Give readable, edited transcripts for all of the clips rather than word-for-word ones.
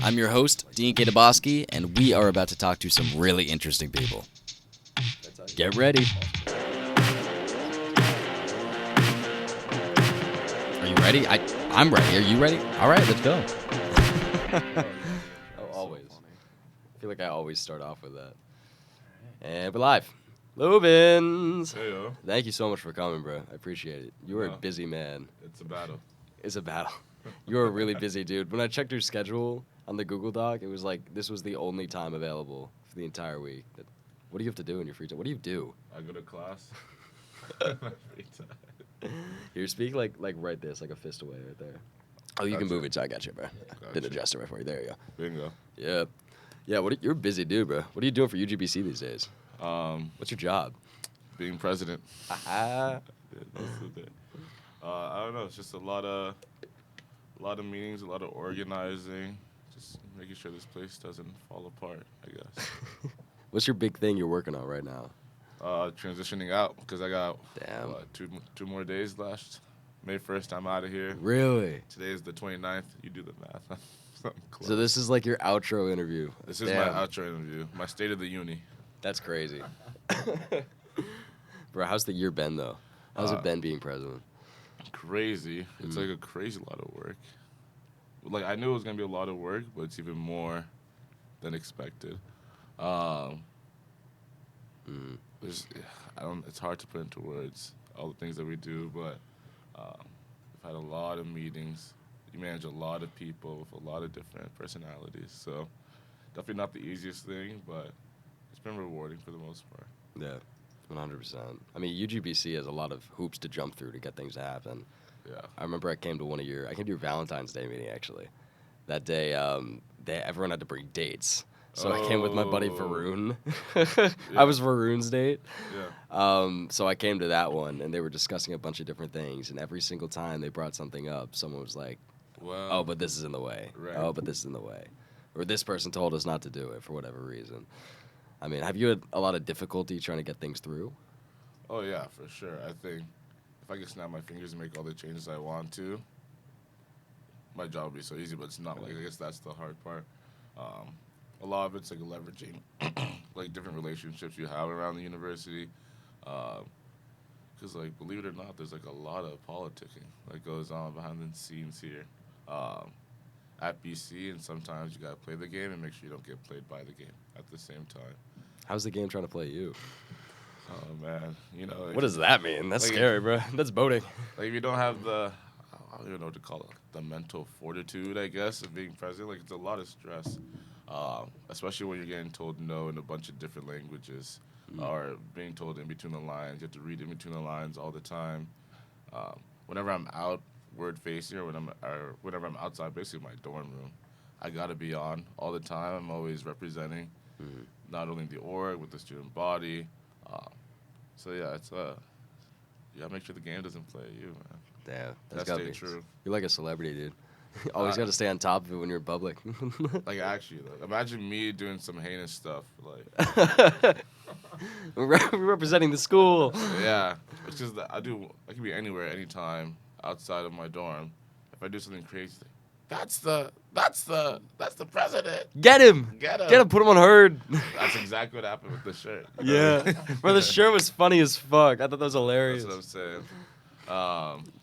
I'm your host, Dean Kataboski, and we are about to talk to some really interesting people. Get ready. Are you ready? I'm ready. Are you ready? All right, let's go. Always. I feel like I always start off with that. And we're live. Lubens. Hey, yo. Thank you so much for coming, bro. I appreciate it. You are a busy man. It's a battle. It's a battle. You're a really busy dude. When I checked your schedule on the Google Doc, it was like this was the only time available for the entire week. What do you have to do in your free time? What do you do? I go to class. My free time. Here, speak like right this, like a fist away right there. Oh, you can move it, so I got you, bro. Didn't adjust it right for you. There you go. Bingo. Yeah. Yeah, you're a busy dude, bro. What are you doing for UGBC these days? What's your job? Being president. Haha. I don't know. It's just a lot of meetings, a lot of organizing, just making sure this place doesn't fall apart, I guess. What's your big thing you're working on right now? Transitioning out because I got Damn. two more days left. May 1st, I'm out of here. Really? Today is the 29th. You do the math. So this is like your outro interview. This is my outro interview. My State of the Uni. That's crazy. Bro, how's the year been, though? How's it been being president? Crazy. It's like a crazy lot of work. Like, I knew it was going to be a lot of work, but it's even more than expected. It's hard to put into words all the things that we do, but we've had a lot of meetings. You manage a lot of people with a lot of different personalities. So definitely not the easiest thing, but it's been rewarding for the most part. Yeah, 100%. I mean, UGBC has a lot of hoops to jump through to get things to happen. Yeah. I remember I came to your Valentine's Day meeting, actually. That day, everyone had to bring dates. So I came with my buddy Varun. Yeah. I was Varun's date. Yeah. So I came to that one, and they were discussing a bunch of different things. And every single time they brought something up, someone was like, Well, oh, but this is in the way. Right. Oh, but this is in the way. Or this person told us not to do it for whatever reason. I mean, have you had a lot of difficulty trying to get things through? Oh, yeah, for sure. I think if I could snap my fingers and make all the changes I want to, my job would be so easy, but it's not. Like, I guess that's the hard part. A lot of it's like leveraging like different relationships you have around the university. Because, like, believe it or not, there's like a lot of politicking that goes on behind the scenes here at BC, and sometimes you got to play the game and make sure you don't get played by the game at the same time. How's the game trying to play you? Oh, man. You know, like, What does that mean? That's like, scary, bro. That's boating. Like, if you don't have I don't even know what to call it, the mental fortitude, I guess, of being president, like, it's a lot of stress, especially when you're getting told no in a bunch of different languages or being told in between the lines. You have to read in between the lines all the time. Whenever I'm outward-facing or whenever I'm outside, basically my dorm room, I got to be on all the time. I'm always representing not only the org, with the student body. So, yeah, it's you got to make sure the game doesn't play you, man. Damn, That's gotta be true. You're like a celebrity, dude. Always got to stay on top of it when you're in public. Like, actually, like, imagine me doing some heinous stuff. Like, We're representing the school. yeah, it's just that I can be anywhere, anytime, outside of my dorm. If I do something crazy, that's the president. Get him. Get him. Get him. Put him on herd. That's exactly what happened with the shirt. Yeah. Bro, the shirt was funny as fuck. I thought that was hilarious. That's what I'm saying.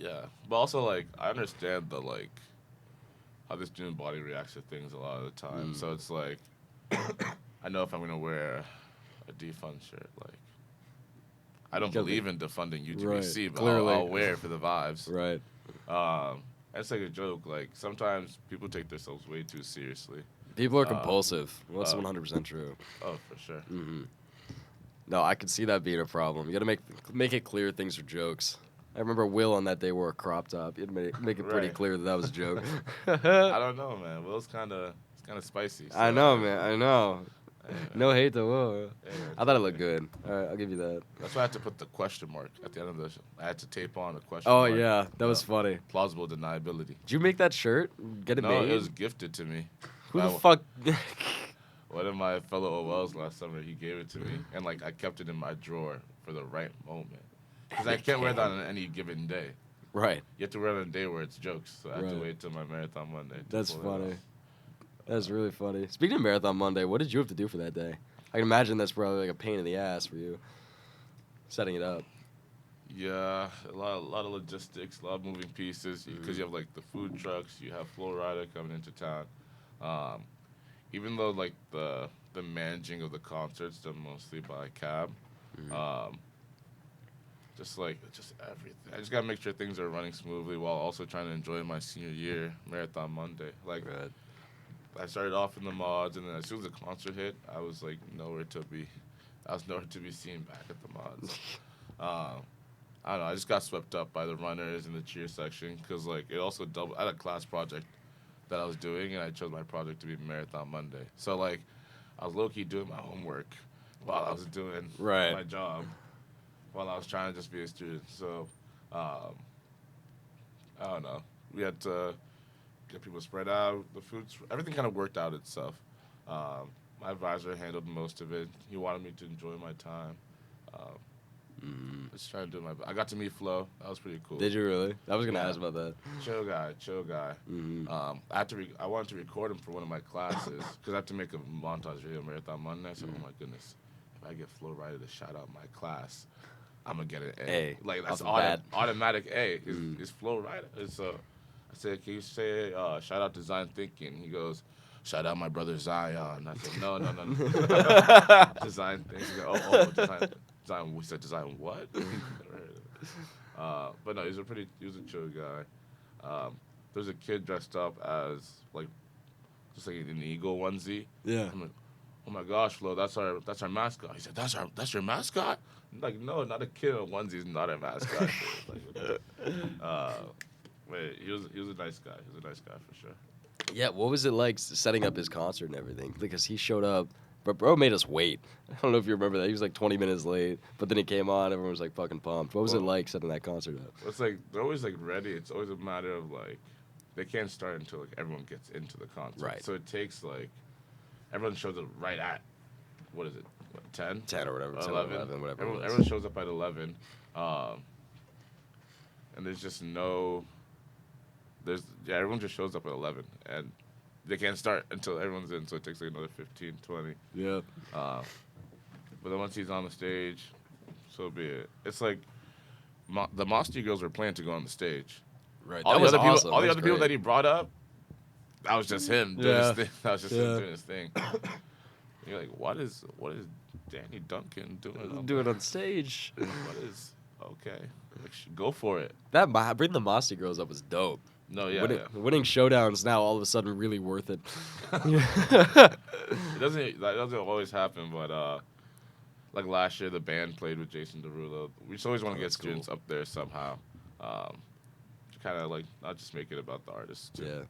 Yeah, but also, like, I understand how the student body reacts to things a lot of the time. So it's like, I know if I'm gonna wear a defund shirt, like, I don't believe in defunding UGBC, Right. but Clearly. I'll wear it for the vibes. Right. It's like a joke. Like, sometimes people take themselves way too seriously. People are compulsive. Well, that's 100% true. Oh, for sure. Mm-hmm. No, I could see that being a problem. You got to make it clear things are jokes. I remember Will on that day wore a crop top. You'd make it pretty Right. clear that was a joke. I don't know, man. Will's kind of spicy. So. I know, man. I know. Yeah. No hate to Will. Yeah, I thought it looked good. All right, I'll give you that. That's why I had to put the question mark at the end of the show. I had to tape on a question Oh, mark. yeah. That was funny. Plausible deniability. Did you make that shirt? Get it No, made? it was gifted to me. Who the by fuck? One of my fellow OLs last summer, he gave it to me. And, like, I kept it in my drawer for the right moment. Because I can't wear that on any given day. Right. You have to run on a day where it's jokes, so I have Right. to wait till my Marathon Monday. to That's pull that funny. off. That's really funny. Speaking of Marathon Monday, what did you have to do for that day? I can imagine that's probably like a pain in the ass for you, setting it up. Yeah, a lot of logistics, a lot of moving pieces, because you have like the food trucks, you have Flo Rida coming into town. Um, Even though like the managing of the concerts done mostly by cab, um, just everything. I just gotta make sure things are running smoothly while also trying to enjoy my senior year Marathon Monday. Like Right. I started off in the mods, and then as soon as the concert hit, I was like nowhere to be. I was nowhere to be seen back at the mods. Um, I don't know. I just got swept up by the runners and the cheer section because like it also doubled. I had a class project that I was doing, and I chose my project to be Marathon Monday. So like, I was low key doing my homework while I was doing Right. my job, while I was trying to just be a student. So, I don't know. We had to get people spread out. The foods, everything kind of worked out itself. My advisor handled most of it. He wanted me to enjoy my time. Just trying to do my. I got to meet Flo. That was pretty cool. Did you really? I was gonna Yeah. ask about that. Chill guy. I had to. I wanted to record him for one of my classes because I have to make a montage video Marathon Monday. So, oh my goodness, if I get Flo Rida to shout out my class, I'm gonna get an A. A. Like that's Off the bat. automatic A. Is Flo Rida? So I said, can you say shout out to Zion Thinking? He goes, shout out my brother Zion. I said, no. Design things. He goes, design. We said design what? But no, he was a chill guy. There's a kid dressed up as just like an eagle onesie. Yeah. I'm like, oh my gosh, Flo, that's our mascot. He said, that's your mascot? I'm like, no, not a kid in a onesie is not a mascot. But he was a nice guy. He was a nice guy for sure. Yeah. What was it like setting up his concert and everything? Because he showed up. But bro made us wait. I don't know if you remember that. He was like 20 minutes late. But then he came on. Everyone was like fucking pumped. What was it like setting that concert up? It's like they're always like ready. It's always a matter of like they can't start until like everyone gets into the concert. Right. So it takes like everyone shows up right at 10? 10 or whatever. 10 or 11, whatever. Everyone shows up at 11. And there's just no. Everyone just shows up at 11 and. They can't start until everyone's in, so it takes like another 15, 20. Yeah. But then once he's on the stage, so be it. It's like the Mosty Girls were planning to go on the stage. Right. All That the was other people, awesome. all the That other was people great. that he brought up, that was just him doing his thing. That was just him doing his thing. You're like, what is Danny Duncan doing? Do it on stage. What is okay? Like, go for it. Bring the Mosty Girls up was dope. No, yeah, Winning showdowns now all of a sudden really worth it. That doesn't always happen, but like last year the band played with Jason Derulo. We just always want to get students up there somehow. To kind of like not just make it about the artists. Too. Yeah.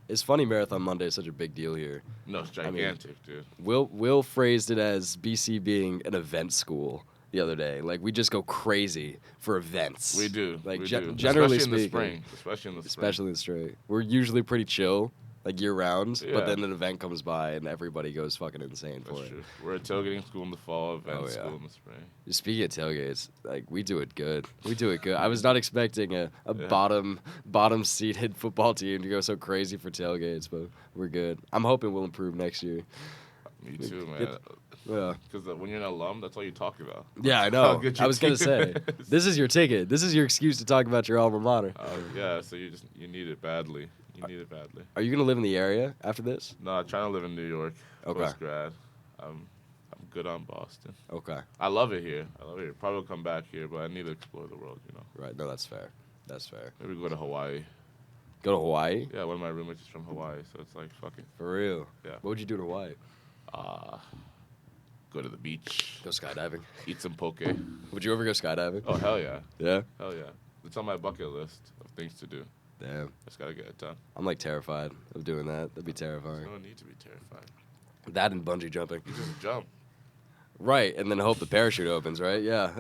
It's funny Marathon Monday is such a big deal here. No, it's gigantic, dude. Will phrased it as BC being an event school the other day. Like, we just go crazy for events. We do. Like, we do. generally Especially speaking. Especially in the spring. Especially in the spring. We're usually pretty chill, like year round, Yeah. but then an event comes by and everybody goes fucking insane for That's it. true. We're a tailgating school in the fall, event Oh, yeah. school in the spring. Speaking of tailgates, like, we do it good. I was not expecting a bottom seated football team to go so crazy for tailgates, but we're good. I'm hoping we'll improve next year. Me too, man. Yeah. Because when you're an alum, that's all you talk about. Yeah, I How know. good I your was gonna team say, is. this is your ticket. This is your excuse to talk about your alma mater. Yeah, so you need it badly. Are you gonna live in the area after this? No, I'm trying to live in New York. Okay. Post grad. I'm good on Boston. Okay. I love it here. Probably will come back here, but I need to explore the world. Right. No, that's fair. That's fair. Maybe go to Hawaii. Go to Hawaii? Yeah, one of my roommates is from Hawaii, so it's like fucking. For real? Yeah. What would you do in Hawaii? Go to the beach. Go skydiving. Eat some poke. Would you ever go skydiving? Oh hell yeah. Yeah. Hell yeah. It's on my bucket list of things to do. Damn. Just gotta get it done. I'm like terrified of doing that. That'd be terrifying. You don't need to be terrified. That and bungee jumping. You just jump. Right, and then hope the parachute opens, right? Yeah.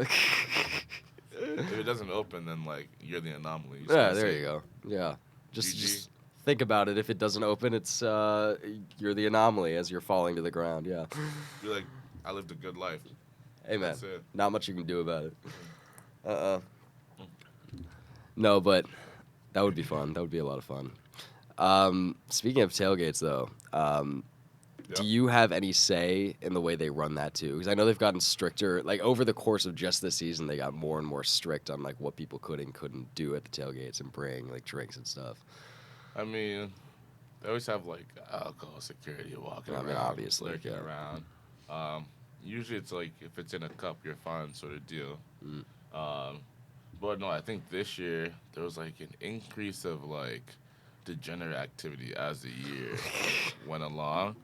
If it doesn't open, then like you're the anomaly. Yeah, there you go. Yeah. GG. Just think about it. If it doesn't open, it's you're the anomaly as you're falling to the ground. Yeah. You're like, I lived a good life. Hey man, That's it. not much you can do about it. No, but that would be fun. That would be a lot of fun. Speaking of tailgates, though, do you have any say in the way they run that too? Because I know they've gotten stricter. Like over the course of just this season, they got more and more strict on like what people could and couldn't do at the tailgates and bring like drinks and stuff. I mean, they always have like alcohol security walking I mean, around, obviously, lurking yeah. around. Usually it's like if it's in a cup, you're fine, sort of deal. But no, I think this year there was like an increase of like degenerate activity as the year went along,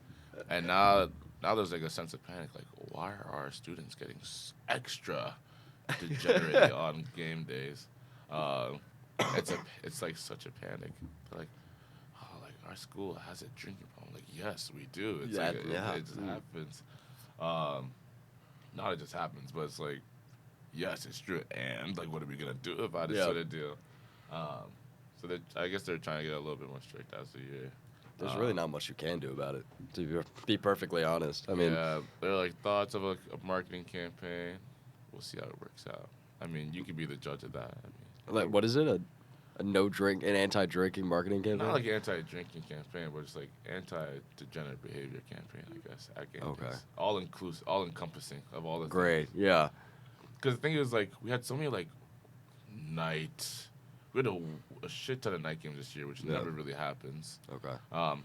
and now there's like a sense of panic. Like, why are our students getting extra degenerate on game days? It's like such a panic. They're like, oh, like our school has a drinking problem. Like, yes, we do. It's like it just happens. Not it just happens, but it's like, yes, it's true. And like, what are we gonna do about it? Sort of deal. So I guess they're trying to get a little bit more strict as the year. There's really not much you can do about it, to be perfectly honest. I mean, yeah, they're like thoughts of a marketing campaign. We'll see how it works out. I mean, you could be the judge of that. I mean, like, what is it? An anti-drinking marketing campaign? not like an anti-drinking campaign, but just like anti-degenerate behavior campaign, I guess. At game days. All inclusive, all encompassing of all the Great, things. yeah. Because the thing is, like, we had so many like we had a shit ton of night games this year, which never really happens. Okay.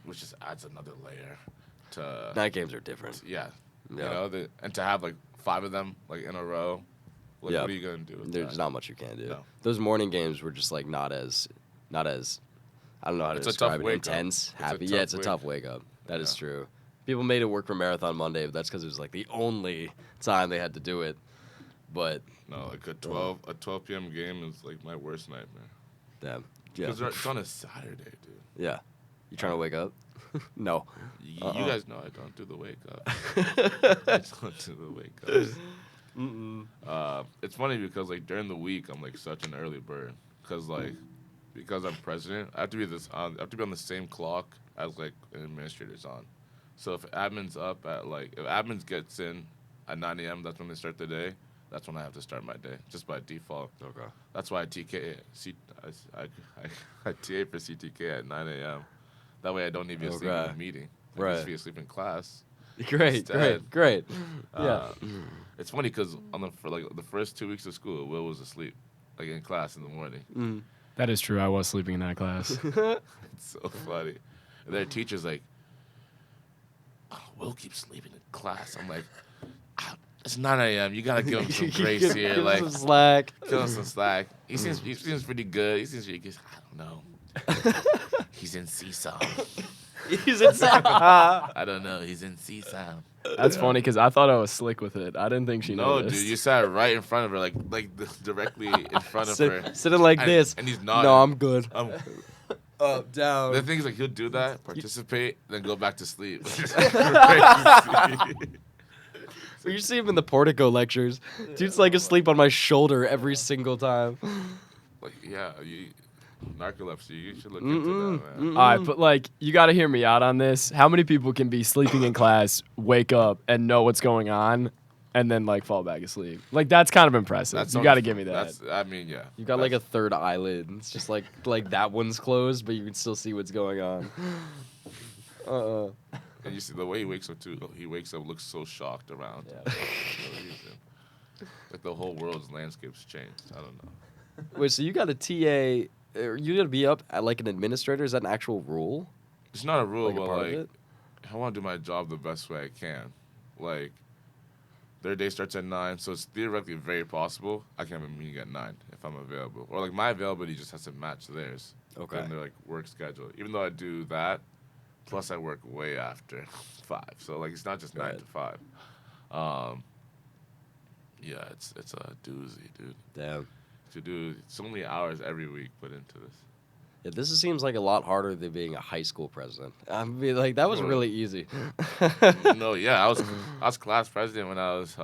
Which just adds another layer to Night games are different. Yeah. You know, and to have like 5 of them like in a row. Like, what are you gonna do with There's that? not much you can do. No. Those morning games were just like not as I don't know how to describe it. Intense, happy. Yeah, it's a tough wake up. That is true. People made it work for Marathon Monday, but that's because it was like the only time they had to do it. But no, like a 12 p.m. game is like my worst nightmare. Damn. Yeah. Because it's on a Saturday, dude. Yeah. You trying to wake up? No. You guys know I don't do the wake up. I don't do the wake up. It's funny because like during the week I'm like such an early bird because I'm president I have to be on the same clock as like an administrator's on. So if admin's up at if admin gets in at 9 a.m. that's when they start the day. That's when I have to start my day, just by default. Okay. That's why I TA for CTK at 9 a.m. That way I don't need to be asleep in a meeting. I can just be asleep in class. Great. Yeah. It's funny because for the first 2 weeks of school, Will was asleep, like in class in the morning. That is true. I was sleeping in that class. It's so funny. And their teacher's like, oh, Will keeps sleeping in class. I'm like, it's 9 a.m. You gotta give him some grace here. Give like him some slack. Give him some slack. He seems pretty good. He seems pretty good. I don't know. He's in Seesaw. He's in I don't know. He's in Seesaw. That's funny because I thought I was slick with it. I didn't think she noticed. No, dude, you sat right in front of her, like directly in front of her. Sitting like this. And he's not. No, I'm good. Up, down. The thing is, like, he'll do that, participate, then go back to sleep. You see him in the Portico lectures. Dude's like asleep on my shoulder every single time. Like, yeah, narcolepsy. You should look into that, man. All right, but like, you got to hear me out on this. How many people can be sleeping in class, wake up, and know what's going on, and then like fall back asleep? Like, that's kind of impressive. You got to give me that. I mean, yeah. You got like a third eyelid. It's just like that one's closed, but you can still see what's going on. And you see the way he wakes up too. He wakes up, looks so shocked around. Yeah. Like the whole world's landscape's changed. I don't know. Wait, so you got a TA? You got to be up at like an administrator? Is that an actual rule? It's not a rule, Like a but part of like it? I want to do my job the best way I can. Like their day starts at 9, so it's theoretically very possible I can have a meeting at 9 if I'm available, or like my availability just has to match theirs. Okay. In their like work schedule. Even though I do that. Plus, I work way after 5, so like it's not just 9 to 5. Yeah, it's a doozy, dude. Damn. To do so many hours every week put into this. Yeah, this seems like a lot harder than being a high school president. I mean, like that was really easy. No, yeah, I was class president when I was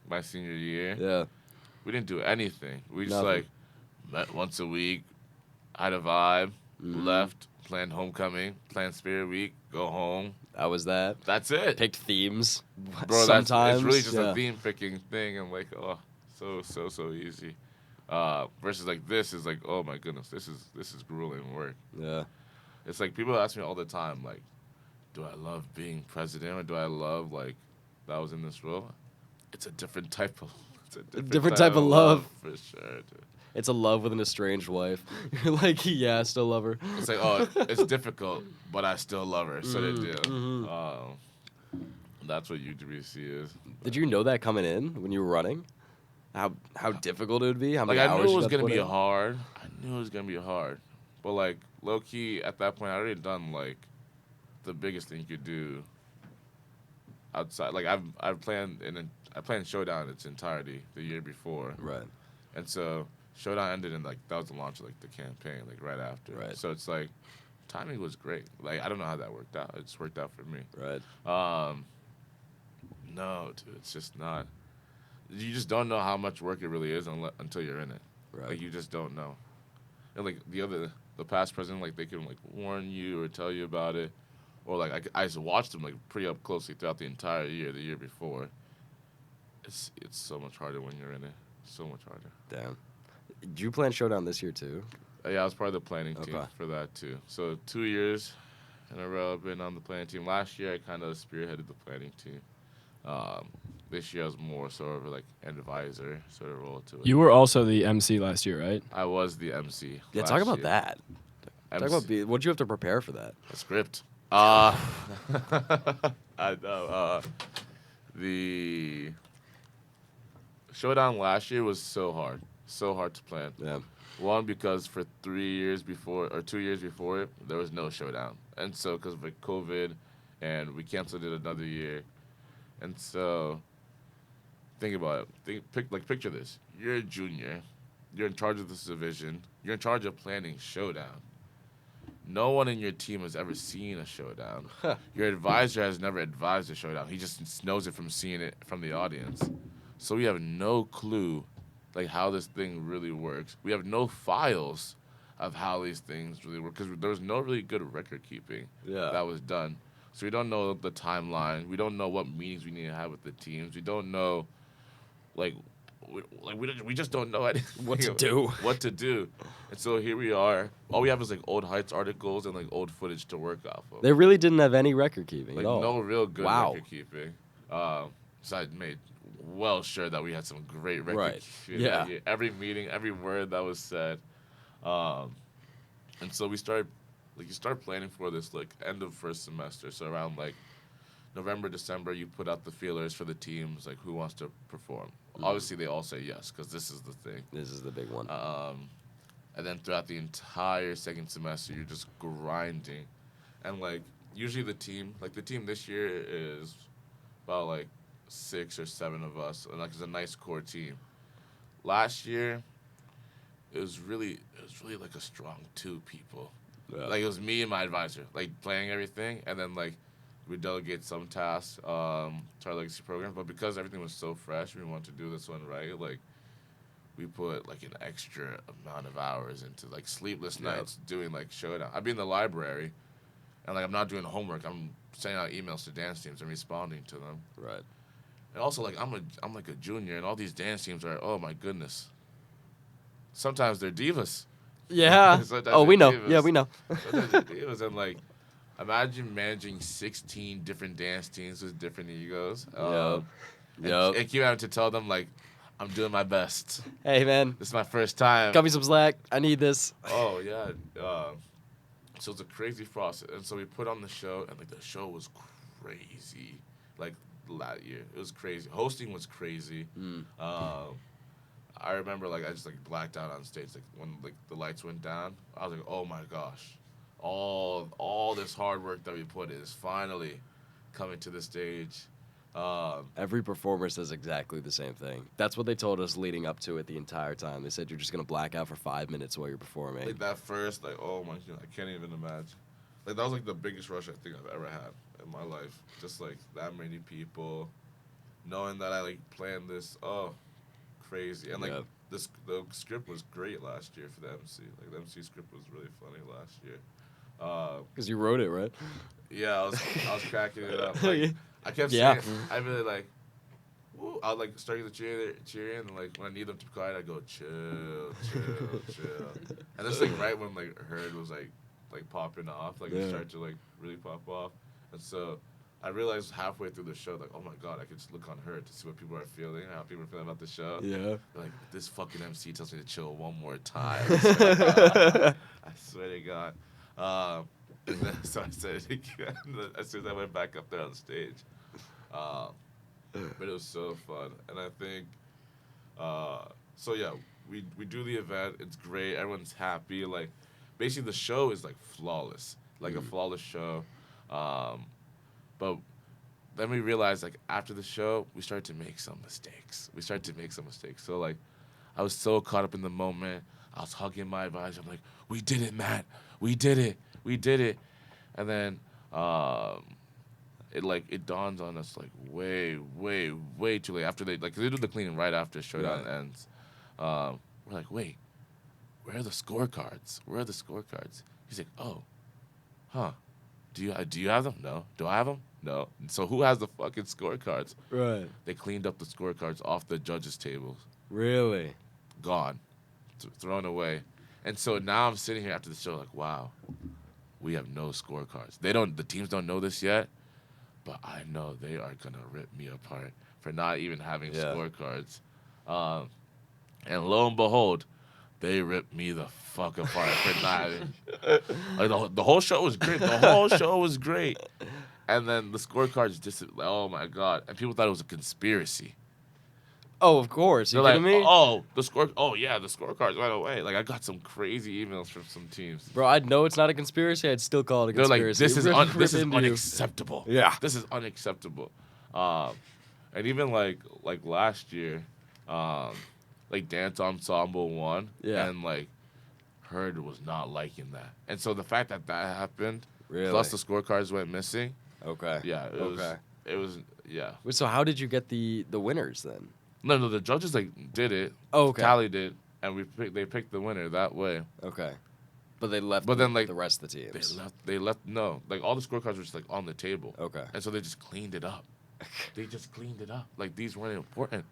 my senior year. Yeah. We didn't do anything. We just like met once a week, had a vibe, left. Planned homecoming, planned spirit week, go home. That was that. That's it. Picked themes. Bro, sometimes. it's really just a theme picking thing. I'm like, oh, so easy. Versus like this is like, oh my goodness, this is grueling work. Yeah. It's like people ask me all the time, like, do I love being president or do I love like that I was in this role? It's a different type of Different type of love. for sure, dude. It's a love with an estranged wife. You're like, yeah, I still love her. It's like, oh, it's difficult, but I still love her. So they do. That's what UWC is. Did you know that coming in when you were running? How difficult it would be? How many Like, I hours knew it you was got to gonna put be in? hard. I knew it was gonna be hard. But like low key at that point, I already done like the biggest thing you could do outside. Like I've planned I planned Showdown in its entirety the year before. Right. And so Showdown ended in like that was the launch of like the campaign like right after. Right. So it's like timing was great. Like I don't know how that worked out. It just worked out for me. Right. No, dude, it's just not. You just don't know how much work it really is until you're in it. Right. Like you just don't know. And like the past president, like they can like warn you or tell you about it, or like I just watched them like pretty up closely throughout the entire year, the year before. It's so much harder when you're in it. So much harder. Damn. Did you plan Showdown this year too? Yeah, I was part of the planning team for that too. So 2 years in a row I've been on the planning team. Last year I kind of spearheaded the planning team. This year I was more sort of like an advisor sort of role to it. You were also the MC last year, right? I was the MC. Yeah, talk about that. MC. Talk about what'd you have to prepare for that? A script. I know. The Showdown last year was so hard to plan. Yeah. One, because for 2 years before it, there was no Showdown. And so, because of like COVID, and we canceled it another year. And so, think about it. Picture this. You're a junior. You're in charge of this division. You're in charge of planning Showdown. No one in your team has ever seen a Showdown. Your advisor has never advised a Showdown. He just knows it from seeing it from the audience. So we have no clue like how this thing really works. We have no files of how these things really work because there was no really good record keeping that was done. So we don't know the timeline. We don't know what meetings we need to have with the teams. We don't know, we just don't know anything. What to do. What to do. And so here we are. All we have is like old Heights articles and like old footage to work off of. They really didn't have any record keeping Like at all. no real good record keeping. So I made well sure that we had some great record keeping. Yeah. Every meeting, every word that was said. And so we started, you start planning for this like end of first semester. So around like November, December, you put out the feelers for the teams, like who wants to perform. Obviously, they all say yes because this is the thing. This is the big one. And then throughout the entire second semester, you're just grinding. And like usually the team this year is about like 6 or 7 of us, and like it's a nice core team. Last year, it was really like a strong 2 people. Yeah. Like it was me and my advisor, like planning everything, and then like we delegate some tasks to our legacy program. But because everything was so fresh, we wanted to do this one right. Like we put like an extra amount of hours into like sleepless nights doing like Showdown. I'd be in the library, and like I'm not doing homework. I'm sending out emails to dance teams and responding to them. Right. And also like I'm like a junior, and all these dance teams are, oh my goodness. Sometimes they're divas. Yeah. We know. Divas. Yeah, we know. Sometimes they're divas, and like imagine managing 16 different dance teams with different egos. And keep having to tell them like, I'm doing my best. Hey man, this is my first time. Cut me some slack. I need this. Oh yeah. So it's a crazy process, and so we put on the show, and like the show was crazy. Like that year, it was crazy. Hosting was crazy. I remember like I just like blacked out on stage. Like when like the lights went down, I was like, oh my gosh, all this hard work that we put in is finally coming to the stage. Every performer says exactly the same thing. That's what they told us leading up to it the entire time. They said you're just gonna black out for 5 minutes while you're performing. Like that first, like oh my god, I can't even imagine. Like that was like the biggest rush I think I've ever had in my life. Just like that many people, knowing that I like planned this. Oh, crazy. And like the script was great last year for the MC. Like the MC script was really funny last year. Because you wrote it, right? Yeah, I was cracking it up. Like, I kept saying, I'd be like, woo. I'll like start the cheer, and like when I need them to be quiet, I go chill. And that's like right when like Herd was like popping off, like it started to like really pop off, and so I realized halfway through the show, like, oh my god, I could just look on Herd to see what people are feeling, how people are feeling about the show. Yeah. Like this fucking MC tells me to chill one more time. I swear to God. And then, so I said it again as soon as I went back up there on stage. But it was so fun, and I think, so yeah, we do the event. It's great. Everyone's happy. Like, basically the show is like flawless, like a flawless show. But then we realized, like, after the show, we started to make some mistakes. So like, I was so caught up in the moment. I was hugging my advisor. I'm like, we did it, Matt. We did it. And then it dawns on us like way too late after they do the cleaning right after Showdown ends. We're like, wait, where are the scorecards? He's like, oh, huh? Do you have them? No. Do I have them? No. So who has the fucking scorecards? Right. They cleaned up the scorecards off the judges' tables. Really? Gone, thrown away. And so now I'm sitting here after the show like, wow, we have no scorecards. The teams don't know this yet, but I know they are gonna rip me apart for not even having scorecards. And lo and behold, they ripped me the fuck apart for not. Like the whole show was great. And then the scorecards just, oh my god! And people thought it was a conspiracy. Oh, of course. You They're kidding like, me? the scorecards went away. Like I got some crazy emails from some teams. Bro, I'd know it's not a conspiracy. I'd still call it a They're like, conspiracy. this is unacceptable. Yeah. This is unacceptable. And even like last year, like Dance Ensemble won, and like Herd was not liking that. And so the fact that happened, plus the scorecards went missing. Okay. Yeah. It was. Wait, so how did you get the winners then? No, the judges like did it. Oh, okay. Tallied it, and they picked the winner that way. Okay. But they left then, like, the rest of the teams. They left no, like all the scorecards were just like on the table. Okay. And so they just cleaned it up. Like these weren't important.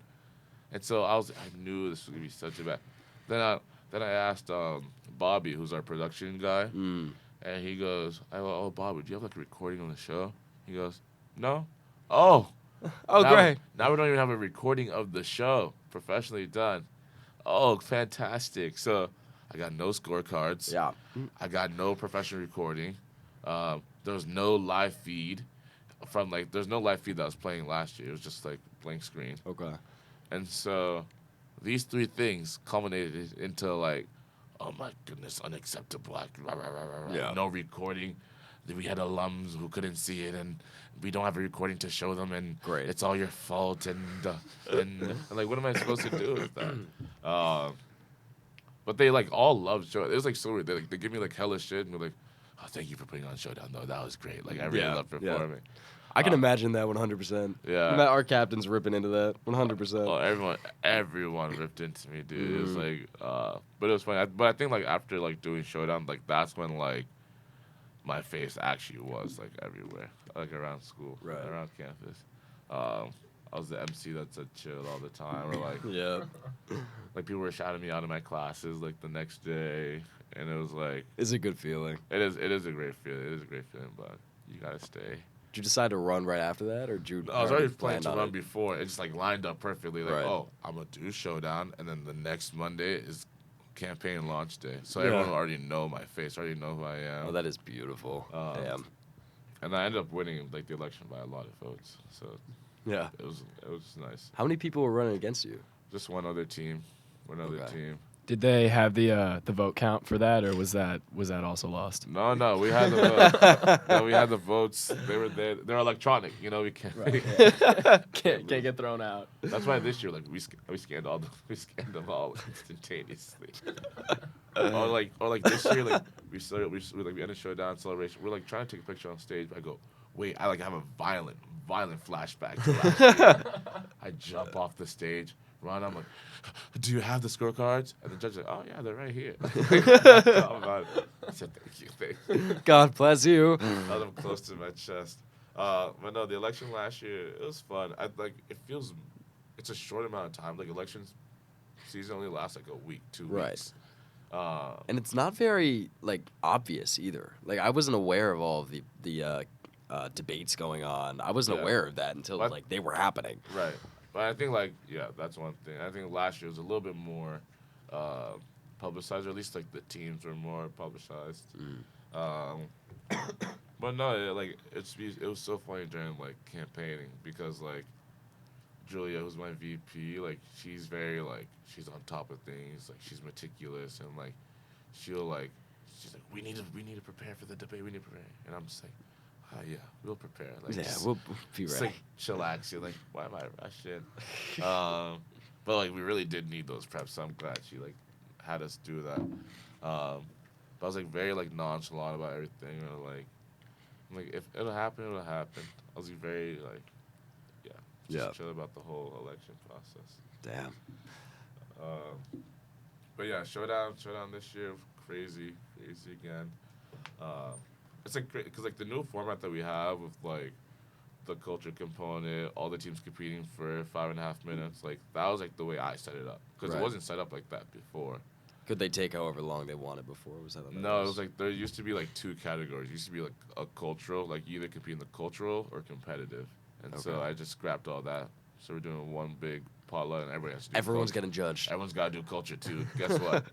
And so I knew this was gonna be such a bad. Then I asked Bobby, who's our production guy, and he goes, "Oh, Bobby, do you have like a recording on the show?" He goes, "No." Oh, great. Now we don't even have a recording of the show professionally done. Oh, fantastic. So I got no scorecards. Yeah. I got no professional recording. There was no live feed there's no live feed that was playing last year. It was just like blank screen. Okay. And so these three things culminated into like, oh my goodness, unacceptable. No recording. We had alums who couldn't see it, and we don't have a recording to show them, and it's all your fault, and like, what am I supposed to do with that? But they like all loved Showdown. It was like so weird. They give me like hella shit, and we're like, oh, thank you for putting on Showdown, though. That was great. Like I really loved performing. I can imagine that 100%. Yeah. Our captain's ripping into that 100%. Oh, everyone ripped into me, dude. It was like, but it was funny. But I think like after like doing Showdown, like that's when like my face actually was like everywhere, like around school, around campus. I was the MC that said chill all the time, or like, like people were shouting me out of my classes like the next day, and it was like, it's a good feeling. It is a great feeling. But you gotta stay. Did you decide to run right after that, or did you? I was already planning to run before. It just like lined up perfectly. Like, oh, I'm gonna do Showdown, and then the next Monday is campaign launch day. So everyone already know my face, already know who I am. Oh, that is beautiful. Damn. And I ended up winning like the election by a lot of votes. So yeah, it was nice. How many people were running against you? Just one other team. Did they have the vote count for that, or was that also lost? No, we had the vote. We had the votes. They were there. They're electronic. You know, we can't. Can't get thrown out. That's why this year, like, we scanned them all instantaneously. or like this year, like we ended Showdown celebration. We're like trying to take a picture on stage. I go, wait, I like have a violent flashback to last year. I jump off the stage. Ron, I'm like, do you have the scorecards? And the judge's like, oh, yeah, they're right here. I said, thank you. God bless you. Held them close to my chest. But no, the election last year, it was fun. It feels it's a short amount of time. Like elections season only lasts like a week, 2 Right. weeks. And it's not very like obvious either. Like I wasn't aware of all of the debates going on. I wasn't aware of that until like they were happening. Right. But I think like that's one thing. I think last year was a little bit more publicized, or at least like the teams were more publicized. But no, like it was so funny during like campaigning because like Julia, who's my VP, like she's very like she's on top of things, like she's meticulous and like she'll like she's like we need to prepare for the debate, we need to prepare, and I'm just like, oh yeah, we'll prepare. Like We'll be just ready. like chillax. You're like, why am I rushing? But like we really did need those preps, so I'm glad she like had us do that. But I was like very like nonchalant about everything, or like I'm like if it'll happen, it'll happen. I was like, very like just chill about the whole election process. Damn. But yeah, showdown this year, crazy again. It's like great because like the new format that we have with like the culture component, all the teams competing for 5.5 minutes, like that was like the way I set it up because it wasn't set up like that before. Could they take however long they wanted before? Was that on No, it was like there used to be like 2 categories. It used to be like a cultural, like you either compete in the cultural or competitive. And so I just scrapped all that. So we're doing one big potluck, and everybody has to do everyone's culture. getting judged. Everyone's got to do culture too. Guess what?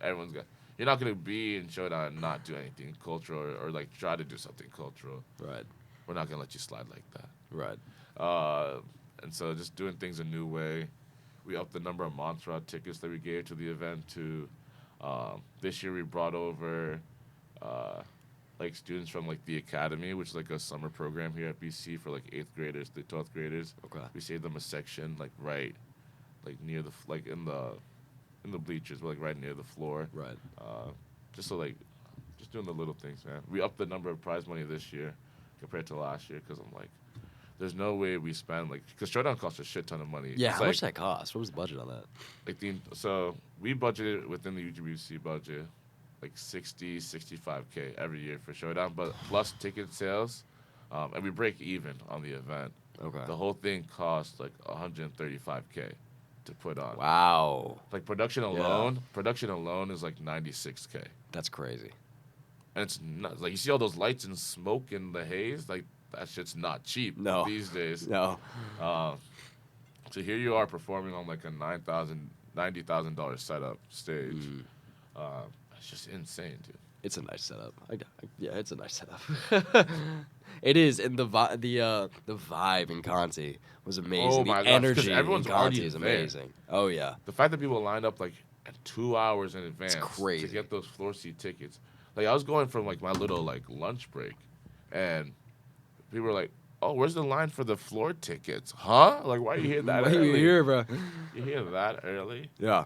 You're not gonna be in Showdown and not do anything cultural or like try to do something cultural. Right. We're not gonna let you slide like that. Right. And so just doing things a new way. We upped the number of Montserrat tickets that we gave to the event to. This year we brought over like students from like the academy, which is like a summer program here at BC for like 8th graders to 12th graders. Okay. We saved them a section like right, like near the like in the bleachers, but like right near the floor. Right. Just so like, just doing the little things, man. We upped the number of prize money this year compared to last year because I'm like, there's no way we spend like because Showdown costs a shit ton of money. Yeah. It's How much did that cost? What was the budget on that? Like so we budgeted within the UGBC budget like 65K every year for Showdown, but plus ticket sales, and we break even on the event. Okay. The whole thing costs like 135K to put on. Wow. Like production alone is like 96K. That's crazy. And it's not like you see all those lights and smoke and the haze, like that shit's not cheap these days. No. So here you are performing on like a $90,000 setup stage. It's just insane, dude. It's a nice setup. Yeah, it's a nice setup. It is, and the vibe in Conti was amazing. Oh my the gosh, 'cause energy everyone's in Conti already is there. amazing. Oh yeah. The fact that people lined up like 2 hours in advance crazy. to get those floor seat tickets. Like I was going from like my little like lunch break, and people were like, "Oh, where's the line for the floor tickets? Huh? Like why are you here that Why early? you here, bro? You here that early?" Yeah.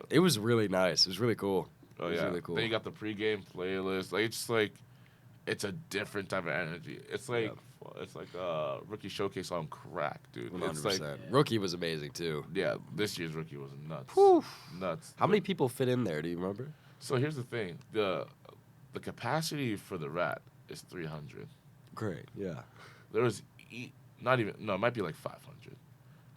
It was really nice. It was really cool. Oh it was yeah. really cool. Then you got the pregame playlist. Like it's just like, it's a different type of energy. It's like it's like rookie showcase on crack, dude. 100%. It's like Rookie was amazing too. yeah, this year's rookie was nuts. Whew. Nuts. How many people fit in there? Do you remember? So here's the thing: the capacity for the Rat is 300. Great. Yeah. There was not even it might be like 500,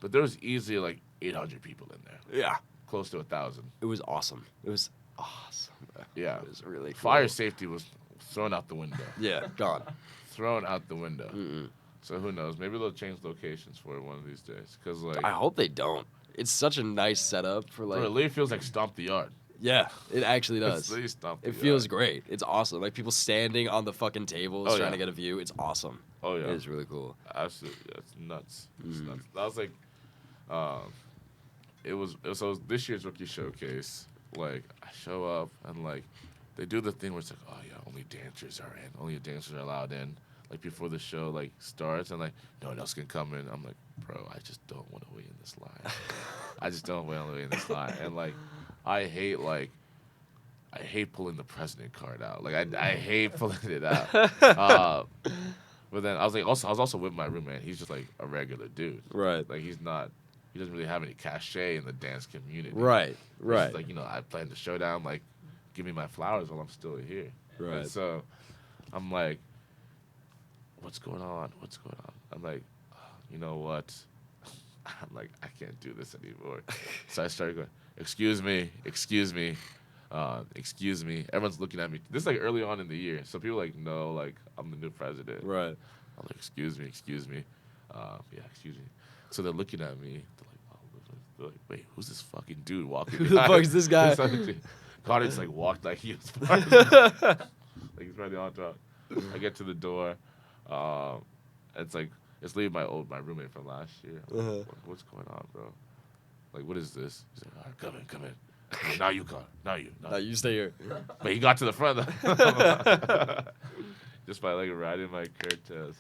but there was easily like 800 people in there. Yeah. Close to 1,000. It was awesome. It was awesome. Yeah. It was really cool. Fire safety was thrown out the window. Yeah, gone. Thrown out the window. Mm-mm. So who knows? Maybe they'll change locations for it one of these days. Cause like I hope they don't. It's such a nice setup for like. it really feels like Stomp the Yard. Yeah, it actually It's does. really Stomp the It Yard. feels great. It's awesome. Like people standing on the fucking tables Oh, trying yeah. to get a view. It's awesome. Oh yeah. It is really cool. Absolutely, it's nuts. It's nuts. That was like, it was so this year's rookie showcase. Like I show up and like, they do the thing where it's like, oh yeah, only dancers are in, only dancers are allowed in. Like before the show like starts and like no one else can come in. I'm like, bro, I just don't want to wait in this line. I just don't want to wait in this line. And like, I hate pulling the president card out. Like I hate pulling it out. But then I was also with my roommate. He's just like a regular dude. Right. Like he doesn't really have any cachet in the dance community. Right. He's Right. just like, I planned the showdown. Like, give me my flowers while I'm still here. Right. And so I'm like, what's going on? I'm like, you know what? I'm like, I can't do this anymore. So I started going, excuse me, excuse me, excuse me. Everyone's looking at me. This is like early on in the year, so people like know like I'm the new president. Right. I'm like, excuse me, excuse me, yeah, excuse me. So they're looking at me. They're like, wait, who's this fucking dude walking? Who the fuck is this guy? Connor just like walked like he was part of like he's right on top. I get to the door. It's like it's leaving my roommate from last year. I'm like, what's going on, bro? Like, what is this? He's like, all right, come in. Like, now you, Connor. Now you. No, you stay here. But he got to the front just by like riding my curtains.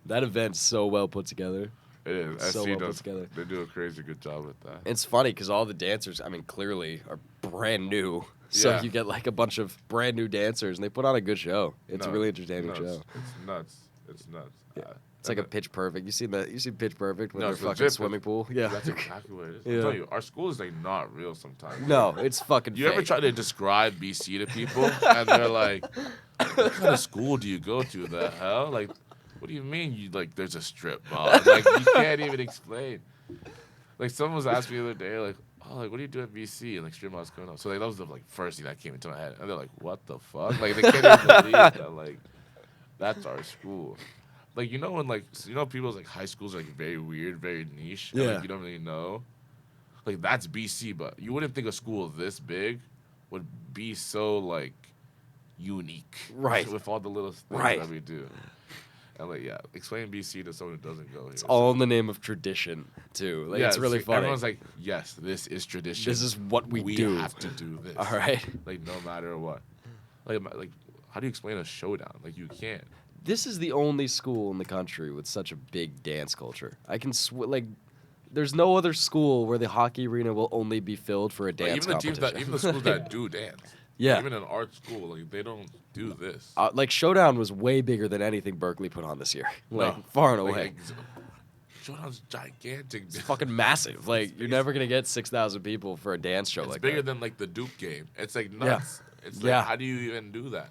That event's so well put together. It is. So SC well put does. together. They do a crazy good job with that. It's funny because all the dancers, I mean, clearly are brand new. So Yeah. you get like a bunch of brand new dancers, and they put on a good show. It's a No, really entertaining nuts. show. It's nuts. It's nuts. Yeah. It's like a Pitch Perfect. You see Pitch Perfect with No, their it's fucking legit, swimming pool? Yeah. That's exactly what it is. Yeah. I'm telling you, our school is like not real sometimes. No, it's fucking You ever fake. try to describe BC to people and they're like, what kind of school do you go to? The hell? Like, what do you mean you like there's a strip mall? Like you can't even explain. Like someone was asking me the other day, like, oh, like what do you do at BC? And like strip mall's coming up. So like that was the like first thing that came into my head. And they're like, what the fuck? Like they can't even believe that like that's our school. Like when like people's like high schools are like very weird, very niche. And, Yeah. like, you don't really know. Like that's BC, but you wouldn't think a school this big would be so like unique, Right. With all the little things Right. that we do. And like, yeah, explain BC to someone who doesn't go here. It's all in the name of tradition, too. Like, yeah, it's really funny. Everyone's like, yes, this is tradition. This is what we we do. have to do this. All right. Like no matter what. Like how do you explain a showdown? Like you can't. This is the only school in the country with such a big dance culture. I can there's no other school where the hockey arena will only be filled for a dance Even the teams competition. even the schools that do dance. Yeah. Even in art school, like they don't do this. Like Showdown was way bigger than anything Berkeley put on this year. Like No. far and Like, away. Showdown's gigantic. It's fucking massive. Like you're never gonna get 6,000 people for a dance show It's like bigger that. than like the Duke game. It's like nuts. It's like Yeah. how do you even do that?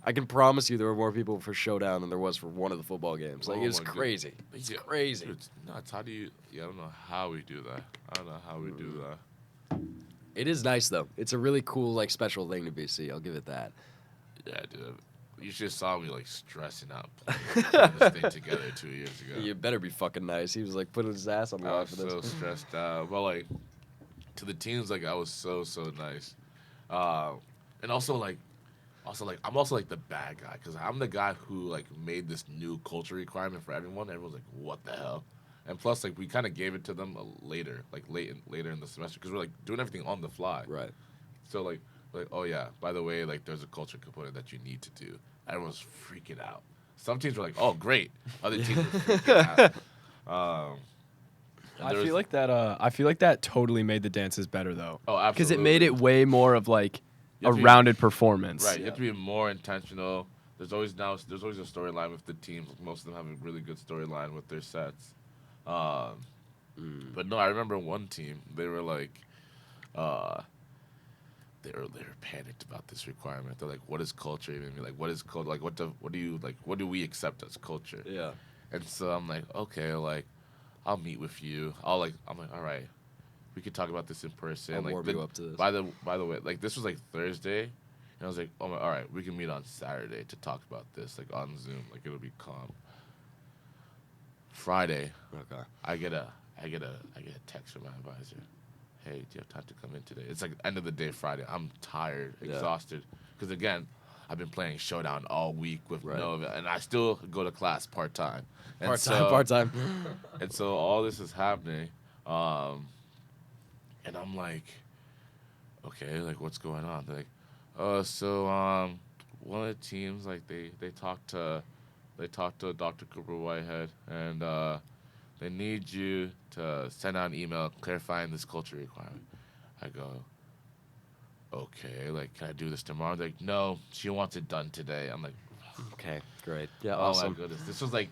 I can promise you there were more people for Showdown than there was for one of the football games. Like Oh it was my God. crazy. It's crazy. Dude, it's nuts. How do you? Yeah, I don't know how we do that. I don't know how we do that. It is nice though. It's a really cool like special thing to BC. I'll give it that. Yeah, dude. You just saw me like stressing out putting this thing together 2 years ago. You better be fucking nice. He was like putting his ass on the I line was for this. so stressed out. But like to the teams, like I was so nice. And also like I'm also like the bad guy because I'm the guy who like made this new culture requirement for everyone. Everyone's like, what the hell? And plus, like we kind of gave it to them later, like later in the semester because we're like doing everything on the fly. Right. So like oh yeah, by the way, like there's a culture component that you need to do. Everyone's freaking out. Some teams were like, oh great. Other teams were freaking out. And I there was- feel like that totally made the dances better though. Oh, absolutely. Because it made it way more of like You a have to be- rounded performance. Right, you have to be more intentional. There's always a storyline with the teams. Most of them have a really good storyline with their sets. But no, I remember one team. They were like, they were panicked about this requirement. They're like, "What is culture even mean? Like, what is culture? Like, what do we accept as culture?" Yeah. And so I'm like, okay, like, I'll meet with you. I'm like, all right, we could talk about this in person. I'll like, warm you up to this. By the way, like this was like Thursday, and I was like, all right, we can meet on Saturday to talk about this, like on Zoom, like it'll be calm. Friday, Okay. I get a text from my advisor. Hey, do you have time to come in today? It's like end of the day Friday. I'm tired, Yeah. exhausted, because again, I've been playing Showdown all week with Right. Nova, and I still go to class part time. Part time. And so all this is happening, and I'm like, okay, like what's going on? They're like, so one of the teams like they talked to Dr. Cooper Whitehead, and they need you to send out an email clarifying this culture requirement. I go, okay, like can I do this tomorrow? They're like, no, she wants it done today. I'm like, Okay, great. Yeah, oh awesome. my goodness, this was like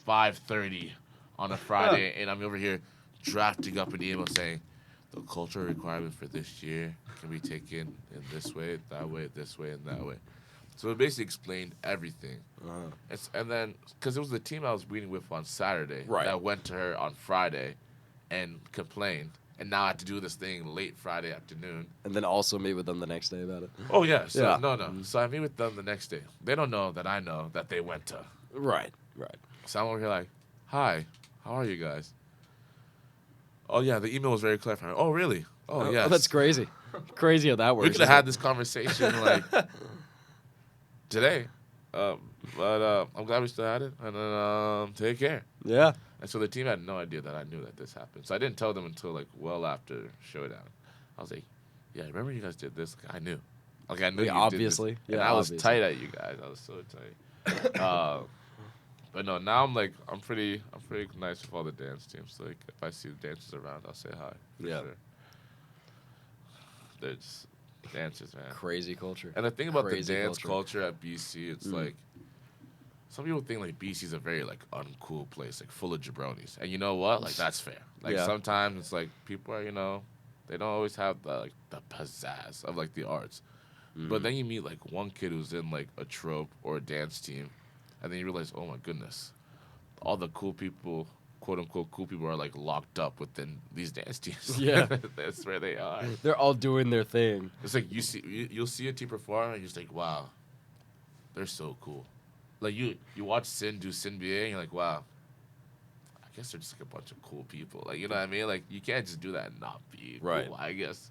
5:30 on a Friday, and I'm over here drafting up an email saying the cultural requirement for this year can be taken in this way, that way, this way, and that way. So it basically explained everything. Uh-huh. And then, because it was the team I was meeting with on Saturday Right. that went to her on Friday and complained. And now I have to do this thing late Friday afternoon. And then also meet with them the next day about it. Oh, yeah. So, Yeah. No. So I meet with them the next day. They don't know that I know that they went to. Right. So I'm over here like, hi, how are you guys? Oh, yeah, the email was very clarifying. Oh, really? Oh, yes. Oh, that's crazy. Crazy how that works. We could have had this conversation like today. But I'm glad we still had it. And then take care. Yeah. And so the team had no idea that I knew that this happened. So I didn't tell them until like well after Showdown. I was like, yeah, remember you guys did this? Like, I knew. Like I knew you obviously. did this. And Yeah, I was obviously. tight at you guys. I was so tight. But no, now I'm pretty nice with all the dance teams. Like if I see the dancers around, I'll say hi. For Yeah. sure. They're just dancers, man. Crazy culture. And the thing about Crazy the dance culture at BC, it's like some people think like BC is a very like uncool place, like full of jabronis. And you know what? Like that's fair. Like Yeah. sometimes it's like people are, they don't always have the pizzazz of like the arts. But then you meet like one kid who's in like a troupe or a dance team, and then you realize, oh my goodness, all the cool people, quote unquote cool people, are like locked up within these dance teams. Yeah. That's where they are. They're all doing their thing. It's like you'll see a team perform and you're just like, wow, they're so cool. Like you watch Sin do Sin BA and you're like, wow, I guess they're just like a bunch of cool people. Like you know what I mean? Like you can't just do that and not be Right. cool, I guess.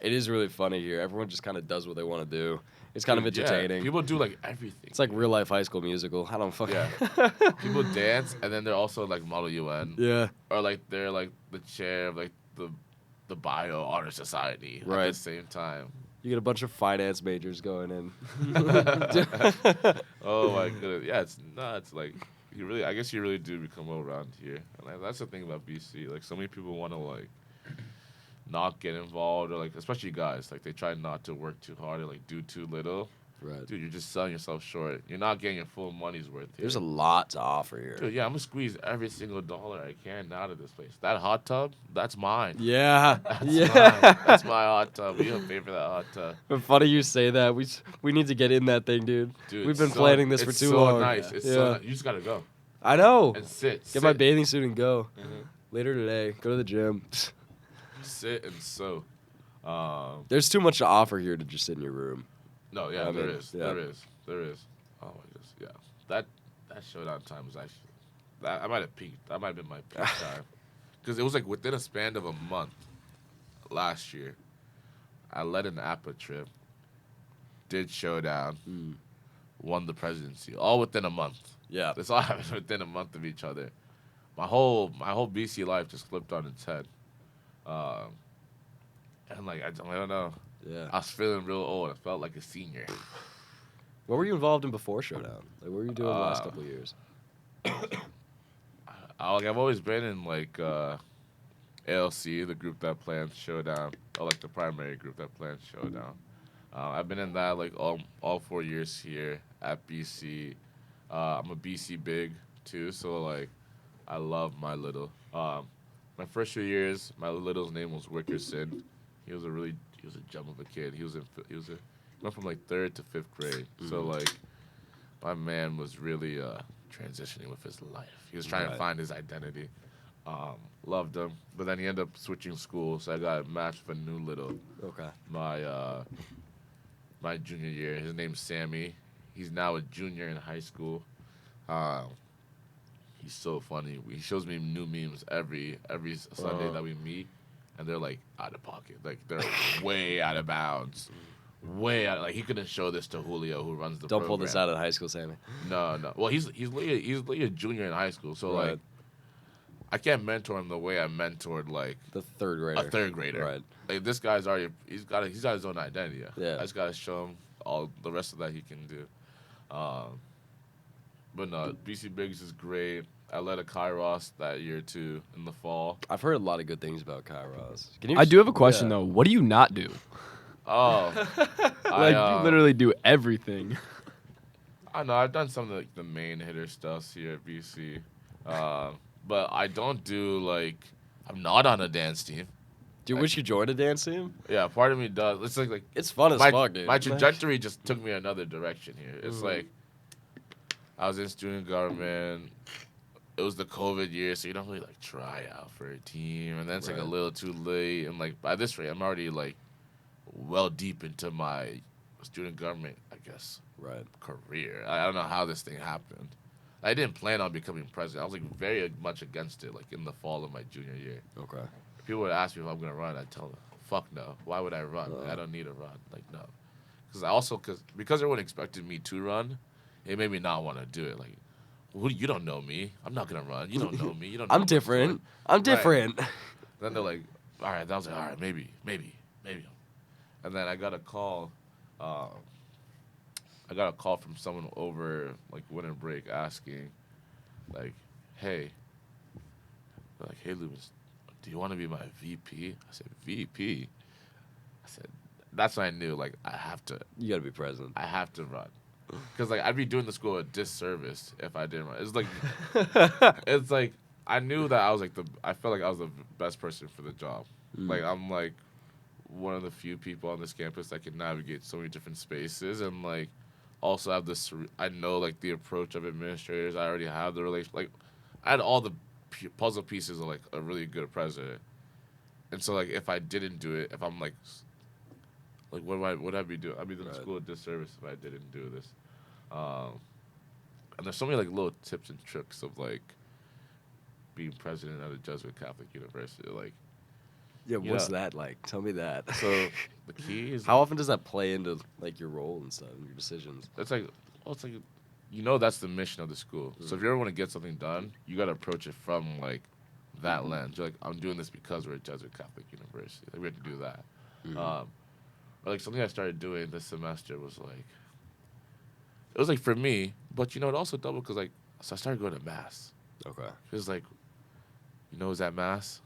It is really funny here. Everyone just kind of does what they want to do. It's kind of entertaining. Yeah, people do like everything. It's like real life High School Musical. I don't fucking. Yeah. People dance and then they're also like Model UN. Yeah. Or like they're like the chair of like the Bio Honor Society Right. at the same time. You get a bunch of finance majors going in. Oh my goodness. Yeah, it's nuts. Like I guess you really do become well around here. And that's the thing about BC. Like so many people want to like not get involved or like especially guys, like they try not to work too hard or like do too little. Right. Dude, you're just selling yourself short. You're not getting your full money's worth here. There's a lot to offer here. Dude, yeah, I'm gonna squeeze every single dollar I can out of this place. That hot tub, that's mine. Yeah. That's Yeah. mine. That's my hot tub. We don't pay for that hot tub. But funny you say that. We need to get in that thing, dude. Dude, We've been planning this for too so long. Nice. It's so nice. You just gotta go I know. and sit. Get my sit. bathing suit and go. Mhm. Later today. Go to the gym. Sit and sew. There's too much to offer here to just sit in your room. No, yeah, I there mean, is. yeah. There is. Oh my goodness, yeah. That Showdown time was actually I might have peaked. That might have been my peak time because it was like within a span of a month last year. I led an APA trip, did Showdown, won the presidency, all within a month. Yeah. This all happened within a month of each other. My whole BC life just flipped on its head. And like I don't know. Yeah. I was feeling real old. I felt like a senior. What were you involved in before Showdown? Like, what were you doing the last couple of years? I've always been in like ALC, the group that plans Showdown, or like the primary group that plans Showdown. I've been in that like all 4 years here at BC. I'm a BC big too, so like I love my little. My first 3 years, my little's name was Wickerson. He was a gem of a kid. He went from like 3rd to 5th grade. So like my man was really transitioning with his life. He was trying to find his identity. Loved him, but then he ended up switching schools. So I got matched with a new little. Okay. My junior year. His name's Sammy. He's now a junior in high school. He's so funny. He shows me new memes every Sunday that we meet, and they're like out of pocket. Like they're way out of bounds. Way out. Like he couldn't show this to Julio, who runs the Don't program. pull this out of high school, Sammy. No. Well, he's literally a junior in high school, so Right. like I can't mentor him the way I mentored like The third grader. a 3rd grader. Right. Like this guy's already he's got his own identity. Yeah. I just gotta show him all the rest of that he can do. But no, BC Bigs is great. I led a Kairos that year too in the fall. I've heard a lot of good things about Kairos. I do have a question though. What do you not do? Oh, Like you literally do everything. I know I've done some of the main hitter stuff here at BC, but I don't do like I'm not on a dance team. Do you wish you joined a dance team? Yeah, part of me does. It's like It's fun as fuck, dude. My trajectory just took me another direction here. It's like I was in student government. It was the COVID year, so you don't really like try out for a team, and then it's like a little too late. And like by this rate, I'm already like well deep into my student government, I guess, career. I don't know how this thing happened. I didn't plan on becoming president. I was like very much against it, like in the fall of my junior year. Okay. People would ask me if I'm gonna run. I'd tell them, "Fuck no. Why would I run? I don't need to run. Like no." Because everyone expected me to run, it made me not want to do it. Like, you don't know me. I'm not gonna run. You don't know me. You don't. Know I'm different. I'm different. Right. Then they're like, "All right." I was like, "All right, maybe." And then I got a call. I got a call from someone over like winter break asking, like, "Hey, they're like, hey, Lubens, do you want to be my VP?" I said, "VP." I said, that's when I knew like I have to. You gotta be president. I have to run. Because like I'd be doing the school a disservice if I didn't run. It's like I knew that I felt like I was the best person for the job. Like I'm like one of the few people on this campus that can navigate so many different spaces and like also have this. I know like the approach of administrators. I already have the relation. Like I had all the puzzle pieces of like a really good president. And so like if I didn't do it, if I'm like what would I be doing? I'd be doing the school a disservice if I didn't do this. And there's so many like little tips and tricks of like being president at a Jesuit Catholic university. Like, yeah, what's that like? Tell me that. So the key is how often does that play into like your role and stuff and your decisions? It's like that's the mission of the school. So if you ever want to get something done, you got to approach it from like that lens. You're like, I'm doing this because we're a Jesuit Catholic university. Like we have to do that. Or like something I started doing this semester was like, it was like for me, but it also doubled because like, so I started going to mass. Okay. It was like, who's at mass?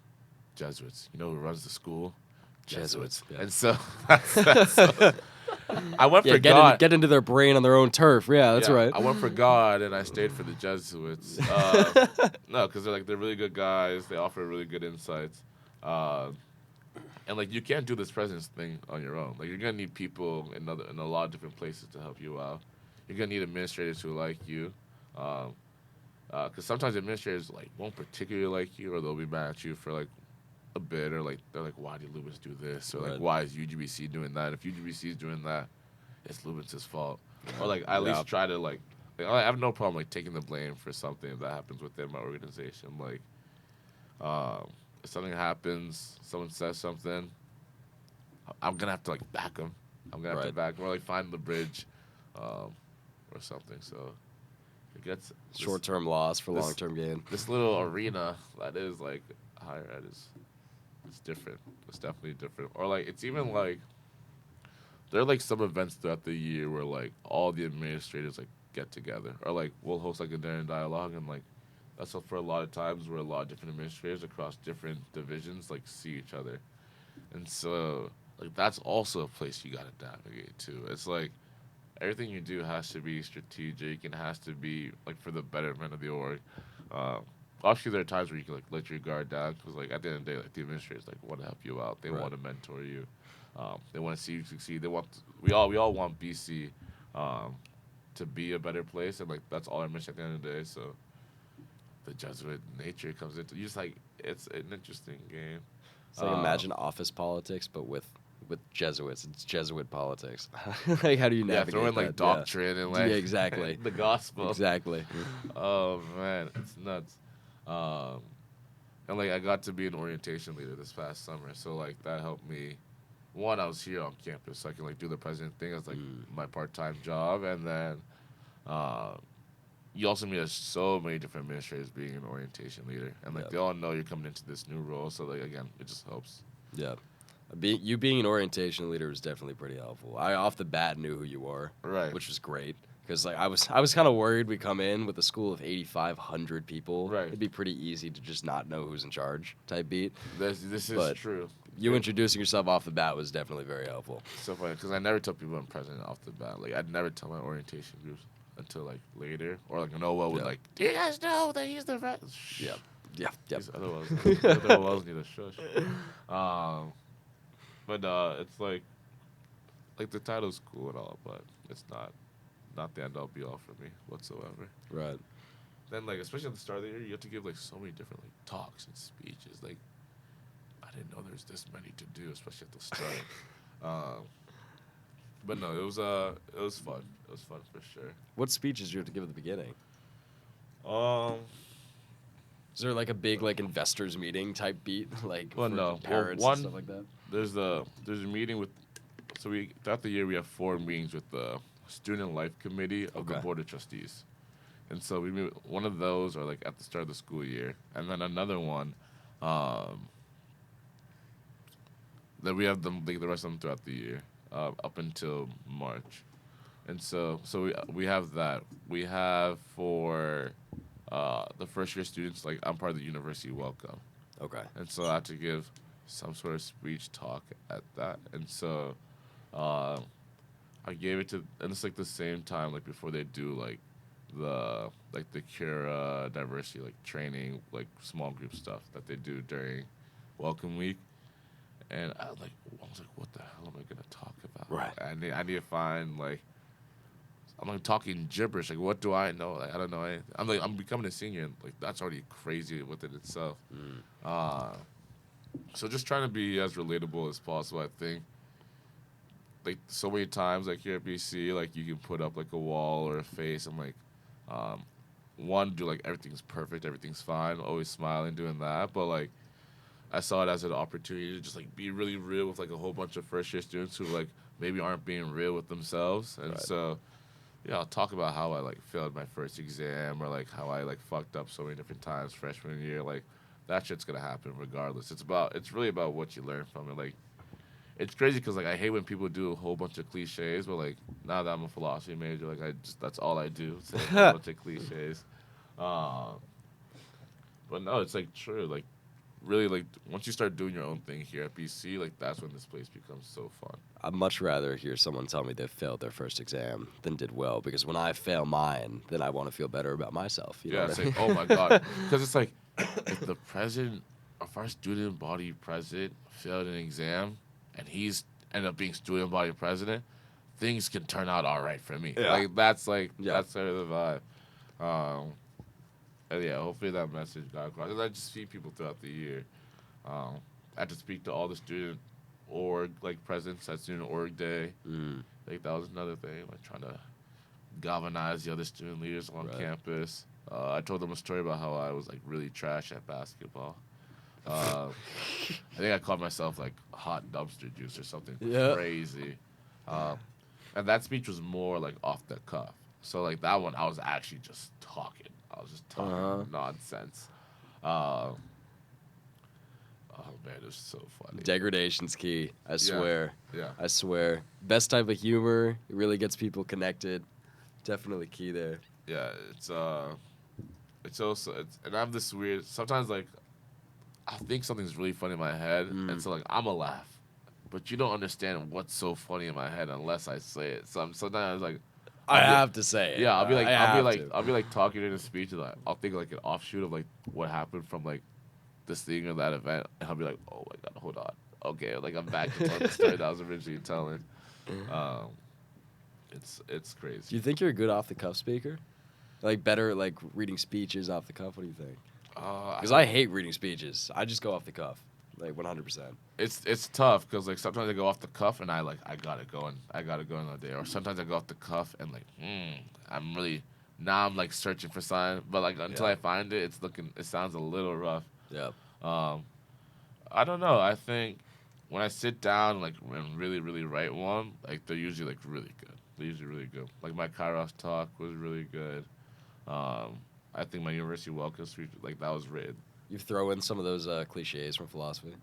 Jesuits. You know who runs the school? Jesuits. Yeah. And so that's I went for get God. Get into their brain on their own turf. Yeah, that's right. I went for God and I stayed for the Jesuits. No, because they're really good guys. They offer really good insights. And like you can't do this president's thing on your own. Like you're gonna need people in a lot of different places to help you out. You're gonna need administrators who like you, because sometimes administrators like won't particularly like you, or they'll be mad at you for like a bit, or like they're like, why did Lubens do this, or like why is UGBC doing that? If UGBC is doing that, it's Lubens' fault. Or like I at least try to like I have no problem like taking the blame for something that happens within my organization. Like, if something happens, someone says something, I'm gonna have to like back them. I'm gonna have to back them, or like find the bridge, or something. So it gets short-term loss for long-term gain. This little arena that is like higher ed it's different. It's definitely different. Or like it's even like there are like some events throughout the year where like all the administrators like get together, or like we'll host like a dinner and dialogue, and like that's for a lot of times where a lot of different administrators across different divisions like see each other, and so like that's also a place you gotta navigate to. It's like everything you do has to be strategic and has to be like for the betterment of the org. Obviously, there are times where you can like let your guard down because like at the end of the day, like the administrators like want to help you out. They want to mentor you. They want to see you succeed. We all want BC to be a better place, and like that's all our mission at the end of the day. So the Jesuit nature comes into you. Just like it's an interesting game. It's like imagine office politics, but with Jesuits. It's Jesuit politics. Like how do you navigate throw in like that? doctrine and like exactly the gospel. Exactly. Oh man, it's nuts. And like I got to be an orientation leader this past summer, so like that helped me. One, I was here on campus, so I can like do the president thing as like my part-time job, and then you also meet so many different administrators being an orientation leader, and like they all know you're coming into this new role, so like again, it just helps. Yeah. You being an orientation leader was definitely pretty helpful. I off the bat knew who you were, right, which was great. Because like I was kind of worried we come in with a school of 8,500 people. Right. It'd be pretty easy to just not know who's in charge type beat. This is true. You introducing yourself off the bat was definitely very helpful. So funny because I never tell people I'm president off the bat. Like I'd never tell my orientation groups until like later, or like Noah would like, do you guys know that he's the president? Yeah. Yeah, yep. Otherwise need a shush. But it's like the title's cool and all, but it's not the end all be all for me whatsoever. Right. Then like especially at the start of the year, you have to give like so many different like talks and speeches. Like I didn't know there's this many to do, especially at the start. But no, it was fun. It was fun for sure. What speeches do you have to give at the beginning? Um, Is there like a big like investors meeting type beat, like well, for no, parents well, and stuff like that? there's a meeting with. So we throughout the year we have 4 meetings with the student life committee of the Okay. board of trustees, and so we meet one of those are like at the start of the school year, and then another one, that we have them like the rest of them throughout the year, up until March, and so we have that. We have for the first year students, like I'm part of the university welcome. Okay. And so I had to give some sort of speech talk at that. And so I gave it to, and it's like the same time, like before they do the Cura diversity, like training, like small group stuff that they do during Welcome Week. And I was like, what the hell am I going to talk about? Right. I need to find like, I'm like talking gibberish. Like, what do I know? Like, I don't know anything. I'm becoming a senior, and like that's already crazy within itself. So just trying to be as relatable as possible. I think, like so many times, like here at BC, like you can put up like a wall or a face, and like, do like everything's perfect, everything's fine, always smiling, doing that. But like, I saw it as an opportunity to just like be really real with like a whole bunch of first year students who like maybe aren't being real with themselves, and Right. so. Yeah, I'll talk about how I like failed my first exam or like how I like fucked up so many different times freshman year. Like that shit's gonna happen regardless. It's really about what you learn from it. Like it's crazy because like I hate when people do a whole bunch of cliches, but like now that I'm a philosophy major, like that's all I do. Say a whole bunch of cliches. But no, it's like true. Like really, like once you start doing your own thing here at BC, like that's when this place becomes so fun. I'd much rather hear someone tell me they failed their first exam than did well, because when I fail mine, then I want to feel better about myself. You know Yeah, what it's I like, mean? oh my God. Because it's like, if the president, if our student body president failed an exam and he's ended up being student body president, things can turn out all right for me. Yeah. That's Yeah. sort of the vibe. And yeah, hopefully that message got across. And I just see people throughout the year. I had to speak to all the student org, like presidents at student org day. Like that was another thing, like trying to galvanize the other student leaders on Right. campus. I told them a story about how I was like really trash at basketball. I think I called myself like hot dumpster juice or something crazy. And that speech was more like off the cuff. So like that one, I was actually just talking. I was just talking nonsense. Oh man, it was so funny. Degradation's key. I swear. Yeah. I swear. Best type of humor. It really gets people connected. Definitely key there. Yeah, it's also and I have this weird sometimes like I think something's really funny in my head and so like I'ma laugh. But you don't understand what's so funny in my head unless I say it. So sometimes like I have to say it. yeah, I'll be I like talking in a speech and like I'll think like an offshoot of like what happened from like this thing or that event and I'll be like, oh my God, hold on. Okay, like I'm back to telling the story that I was originally telling. It's crazy. Do you think you're a good off the cuff speaker? Like better like reading speeches off the cuff? What do you think? Because I hate reading speeches. I just go off the cuff, like 100%. It's tough because like sometimes I go off the cuff and I got it going. I got it going all day. Or sometimes I go off the cuff and like I'm like searching for sign, but like until I find it, it sounds a little rough. Yeah. I don't know. I think when I sit down like and really really write one, like they're usually like really good. They're usually really good. Like my Kairos talk was really good. I think my university welcome speech, like that was written. You throw in some of those cliches from philosophy.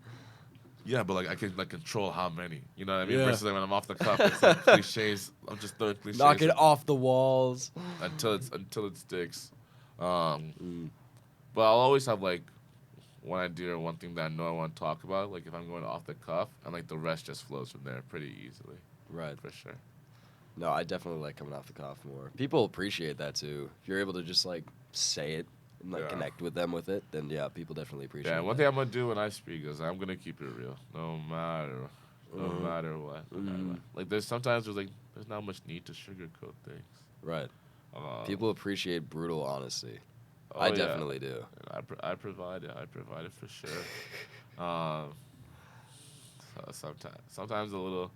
Yeah, but like I can like control how many. You know what I mean? Yeah. Versus like when I'm off the cuff, it's like cliches. I'm just throwing cliches. Knock it off the walls. until it sticks. But I'll always have like one idea or one thing that I know I want to talk about. Like if I'm going off the cuff, and like the rest just flows from there pretty easily. Right. For sure. No, I definitely like coming off the cuff more. People appreciate that too. If you're able to just like say it and like connect with them with it, then yeah, people definitely appreciate it. Yeah, one thing I'm gonna do when I speak is I'm gonna keep it real, no matter what. No matter what. Like there's not much need to sugarcoat things. Right. People appreciate brutal honesty. I definitely do. And I provide it. I provide it for sure. Sometimes a little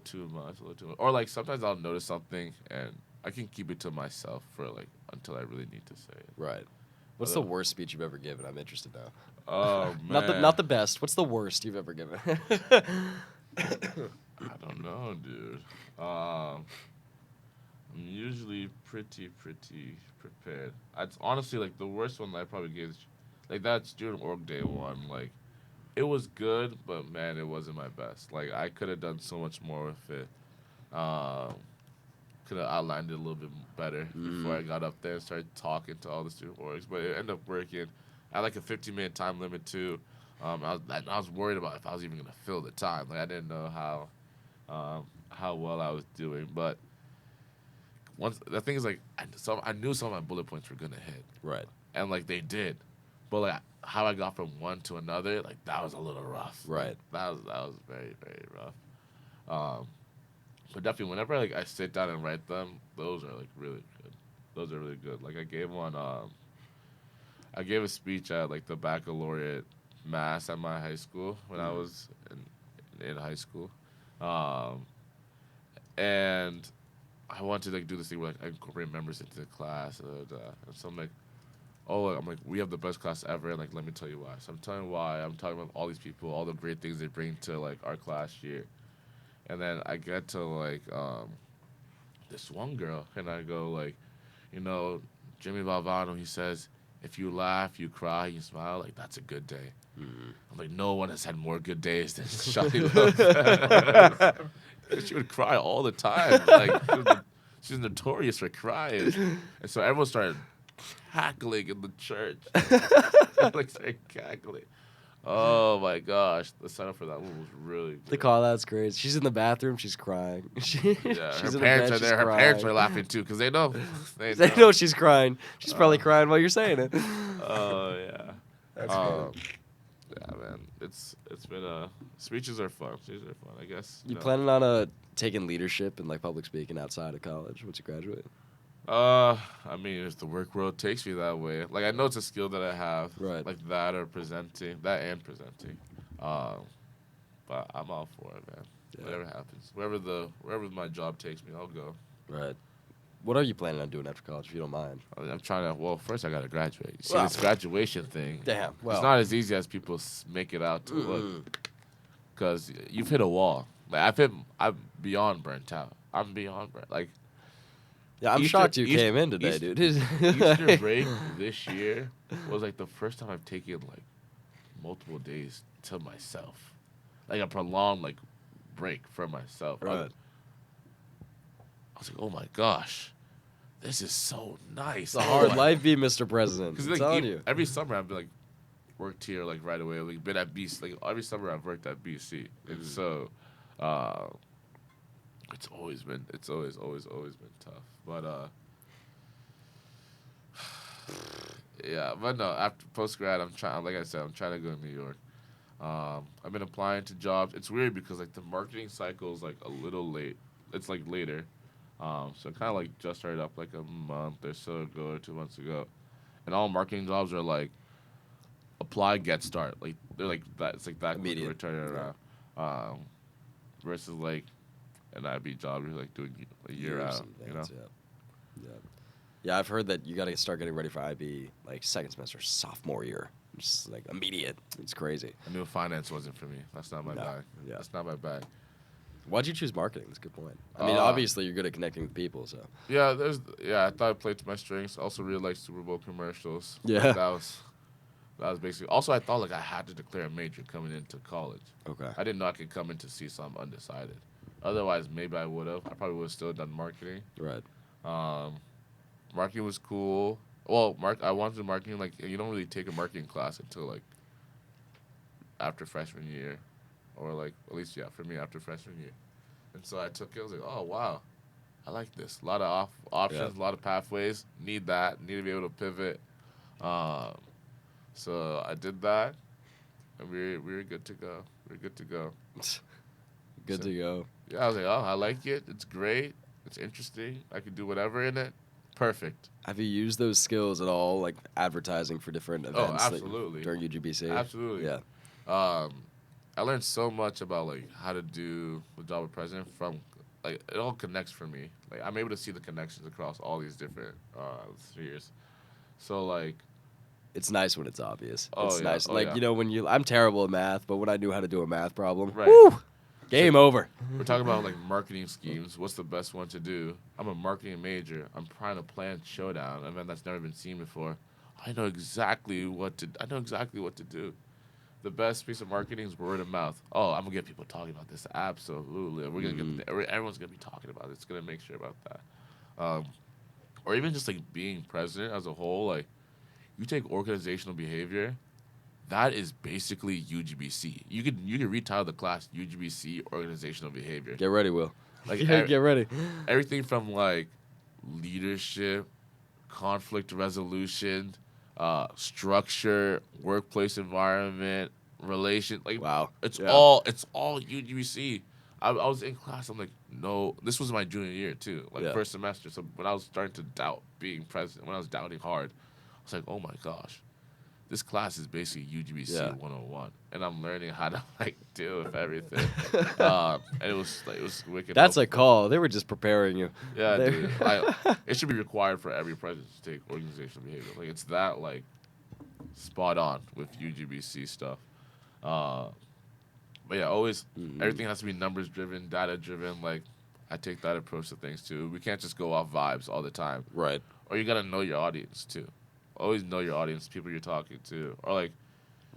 too much, or like sometimes I'll notice something and I can keep it to myself for like until I really need to say it. Right. What's the worst speech you've ever given? I'm interested now. Oh man. Not the best. What's the worst you've ever given? I don't know, dude. I'm usually pretty prepared. It's honestly like the worst one that I probably gave is like that's during org day one. Like it was good, but man, it wasn't my best. Like I could have done so much more with it. Could have outlined it a little bit better before I got up there and started talking to all the student orgs. But it ended up working. I had like a 15-minute time limit too. I was worried about if I was even gonna fill the time. Like I didn't know how well I was doing. But once the thing is like I knew some of my bullet points were gonna hit. Right. And like they did. But like how I got from one to another, like that was a little rough. Right. Like, that was very, very rough. But definitely whenever like I sit down and write them, those are like really good. Those are really good. Like I gave a speech at like the baccalaureate mass at my high school when I was in high school. And I wanted to like do this thing where like I incorporate members into the class. And so I'm like, we have the best class ever, and like let me tell you why. So I'm telling you why. I'm talking about all these people, all the great things they bring to like our class year. And then I get to like this one girl, and I go like, Jimmy Valvano, he says, if you laugh, you cry, you smile, like that's a good day. I'm like, no one has had more good days than Shawty Lopez. She would cry all the time. Like she's notorious for crying. And so everyone started cackling in the church. Like started cackling. Oh my gosh, the setup for that one was really good. The call out's great. She's in the bathroom, she's crying. Her parents are there. Her parents are laughing too because they know. They know she's crying. She's probably crying while you're saying it. Oh yeah. That's good. Yeah, man. It's been speeches are fun. Speeches are fun, I guess. You planning on taking leadership and like public speaking outside of college once you graduate? I mean, if the work world takes me that way, like I know it's a skill that I have, right? Like that and presenting. But I'm all for it, man. Yeah. Whatever happens, wherever my job takes me, I'll go. Right. What are you planning on doing after college, if you don't mind? I'm trying to. Well, first I gotta graduate. You see, this graduation thing. Damn. Well, it's not as easy as people make it out to look. Because you've hit a wall. Like I'm beyond burnt out. I'm beyond burnt. Like. Yeah, I'm shocked you came in today, dude. Easter break this year was like the first time I've taken like multiple days to myself, like a prolonged like break for myself. Right. I was like, oh my gosh, this is so nice. It's a hard life, be Mr. President. Because like every summer I've been like worked here like right away. Like been at BC. Like every summer I've worked at BC, and so. It's always been tough, but yeah. But no, after post grad, I'm trying to go to New York. I've been applying to jobs. It's weird because like the marketing cycle is like a little late. It's like later, so kind of like just started up like a month or so ago or 2 months ago, and all marketing jobs are like apply, get, start. Like they're like that. It's like that immediate return around, versus like. An IB job, you're like doing a year out, Yeah, I've heard that you got to start getting ready for IB like second semester, sophomore year, just like immediate. It's crazy. I knew finance wasn't for me. That's not my bag. Yeah, that's not my bag. Why'd you choose marketing? That's a good point. I mean, obviously you're good at connecting with people, so. Yeah, I thought it played to my strengths. Also, really liked Super Bowl commercials. Yeah, like, that was basically. Also, I thought like I had to declare a major coming into college. Okay. I didn't know I could come into C, so I'm undecided. Otherwise, maybe I would have. I probably would have still done marketing. Right. Marketing was cool. Well, I wanted marketing. Like, you don't really take a marketing class until, like, after freshman year. Or, like, at least, yeah, for me, after freshman year. And so I took it. I was like, oh, wow. I like this. A lot of options, a lot of pathways. Need that. Need to be able to pivot. So I did that, and we were good to go. We were good to go. Good to go. Yeah, I was like, oh, I like it. It's great. It's interesting. I can do whatever in it. Perfect. Have you used those skills at all, like advertising for different events absolutely. during UGBC? Absolutely. Yeah. I learned so much about like how to do the job of president from like it all connects for me. Like I'm able to see the connections across all these different spheres. So like It's nice when it's obvious. Oh, It's yeah. nice. Oh, Like, yeah. you know, I'm terrible at math, but when I knew how to do a math problem, Right. woo, game over. we're talking about like marketing schemes. What's the best one to do? I'm a marketing major. I'm trying to plan Showdown, an event that's never been seen before. I know exactly what to do. The best piece of marketing is word of mouth. Oh, I'm gonna get people talking about this. Absolutely, we're gonna get everyone's gonna be talking about it. It's gonna make sure about that. Or even just like being president as a whole. Like you take organizational behavior, that is basically UGBC. You could retitle the class UGBC organizational behavior. Get ready, Will. Like Get ready. everything from like leadership, conflict resolution, structure, workplace environment, relation. Like Wow. it's Yeah. all UGBC. I was in class. I'm like, no. This was my junior year too, like Yeah. first semester. So when I was starting to doubt being president, when I was doubting hard, I was like, oh my gosh, this class is basically UGBC Yeah. 101, and I'm learning how to like deal with everything. And it was wicked. That's a helpful. call. They were just preparing you. Yeah, They- dude. It should be required for every president to take organizational behavior. Like it's that like spot on with UGBC stuff. But yeah, always everything has to be numbers driven, data driven. Like I take that approach to things too. We can't just go off vibes all the time. Right. Or you gotta know your audience too. Always know your audience, people you're talking to, or like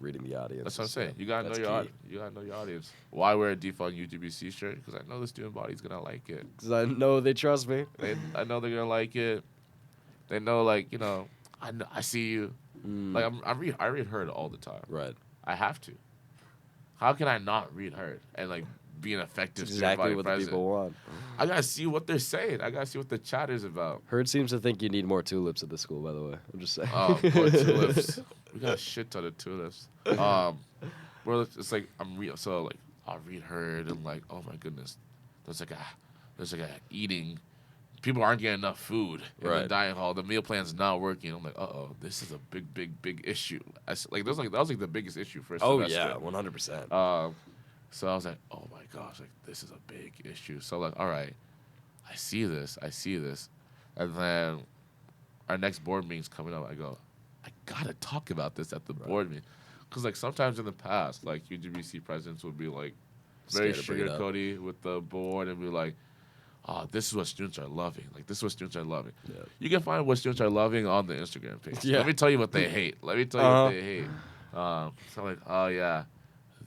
Reading the audience. that's what I'm saying. You gotta know That's your key. audience. You gotta know your audience. Why wear a default UGBC shirt? Because I know the student body's gonna like it. Because I know they trust me. I know they're gonna like it. They know, like I see you. Like I read Herd all the time. Right. I have to. How can I not read Herd and like be an effective That's exactly student what body the president? people want. I gotta see what they're saying. I gotta see what the chatter's about. Herd seems to think you need more tulips at the school, by the way. I'm just saying. Oh, more tulips. We got a shit ton of tulips. Well, it's like so like I'll read Herd and like, oh my goodness, there's like a eating. People aren't getting enough food in the Right. dining hall. The meal plan's not working. I'm like, this is a big issue. That was like the biggest issue first Oh, semester. yeah, 100%. So I was like, oh my gosh, like this is a big issue. So like, all right, I see this, and then our next board meeting's coming up. I go, I gotta talk about this at the board meeting, because like sometimes in the past, like UGBC presidents would be like very Scared to bring it up. sugarcoaty with the board and be like, oh, this is what students are loving. Like this is what students are loving. Yeah. You can find what students are loving on the Instagram page. Yeah. Let me tell you what they hate. Let me tell you what they hate. So I'm like, oh yeah,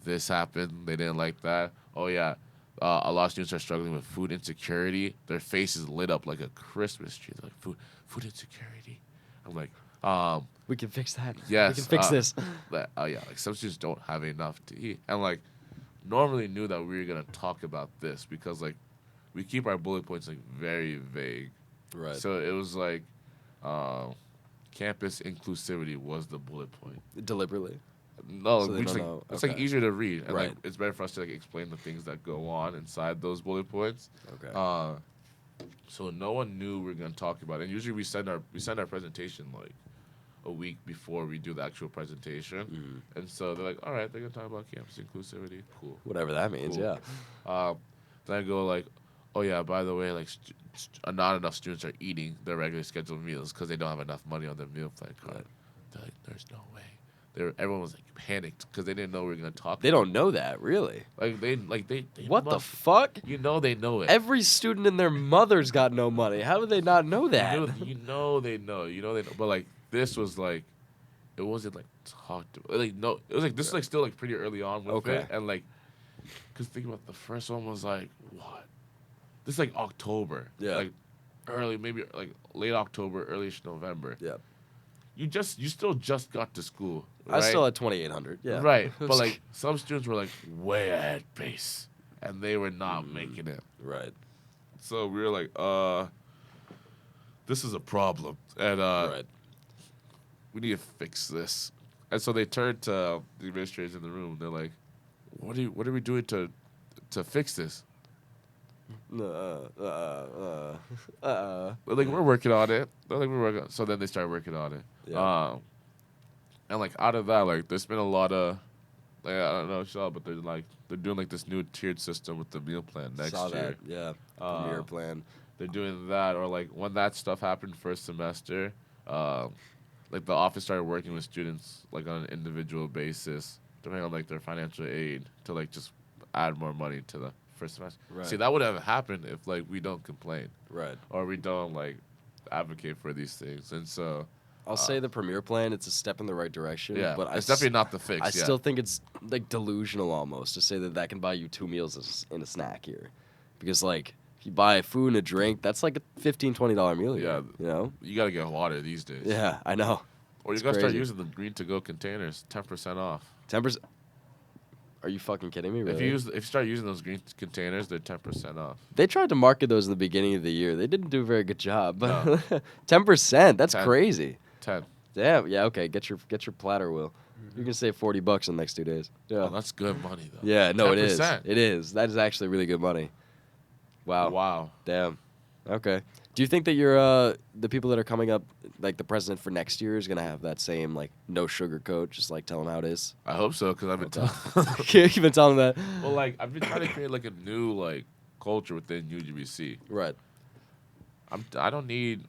this happened. They didn't like that. Oh yeah, a lot of students are struggling with food insecurity. Their faces lit up like a Christmas tree. They're like, food insecurity. I'm like, We can fix that. yes. We can fix this. Yeah, like some students don't have enough to eat, and like normally knew that we were gonna talk about this because like we keep our bullet points like very vague. Right. So it was like campus inclusivity was the bullet point. Deliberately. No, So they we just, don't like, know. it's Okay. like easier to read, and like Right. it's better for us to like explain the things that go on inside those bullet points. Okay. So no one knew we were gonna talk about it. And usually we send our presentation like a week before we do the actual presentation, and so they're like, all right, they're gonna talk about campus inclusivity. Cool. Whatever that means, Cool. yeah. Then I go like, oh yeah, by the way, like not enough students are eating their regularly scheduled meals because they don't have enough money on their meal plan card. Right. They're like, there's no way. Everyone was like panicked because they didn't know we were gonna talk. They don't know that, really. they What the must- fuck? You know they know it. Every student and their mother's got no money. How do they not know that? You know they know. But like this was like, it wasn't like talked about. Like no, it was like this is like still like pretty early on with Okay. it, and like, cause think about the first one was like what? This is like October. Yeah. Like early, maybe like late October, early-ish November. Yeah. You still just got to school. I Right? still had 2,800. Yeah. Right, but like some students were like way ahead pace, and they were not making it. Right. So we were like, this is a problem. And Right. we need to fix this. And so they turned to the administrators in the room. They're like, what are we doing to fix this? They're like, we're working on it. They're like, we're working on it. So then they start working on it. Yeah. And like out of that, like there's been a lot of, like, I don't know if you saw, but they're doing like this new tiered system with the meal plan next Saw year. that. Yeah. Premier plan. They're doing that, or like when that stuff happened first semester, like the office started working with students like on an individual basis, depending on like their financial aid, to like just add more money to the first semester. Right. See, that would have happened if like we don't complain, Right. or we don't like advocate for these things, and so. I'll say the Premier plan, it's a step in the right direction. Yeah, but it's definitely not the fix. I still think it's like delusional almost to say that can buy you 2 meals in a snack here. Because like if you buy food and a drink, that's like a $15, $20 meal here. Yeah. You know? You gotta get water these days. Yeah, I know. Or you gotta start using the green to go containers, 10% off. 10%. Are you fucking kidding me? Really? If you start using those green containers, they're 10% off. They tried to market those in the beginning of the year. They didn't do a very good job. But 10%, that's 10. crazy. 10. Yeah, okay. Get your platter, Will. You can save $40 in the next 2 days. Yeah. Oh, that's good money though. Yeah, no, 10%. it is. It is. That is actually really good money. Wow. Wow. Damn. Okay. Do you think that you're the people that are coming up, like the president for next year, is gonna have that same like no sugarcoat, just like tell them how it is? I hope so, because I've been telling. You've been telling them that. Well, like I've been trying to create like a new like culture within UGBC. Right. I don't need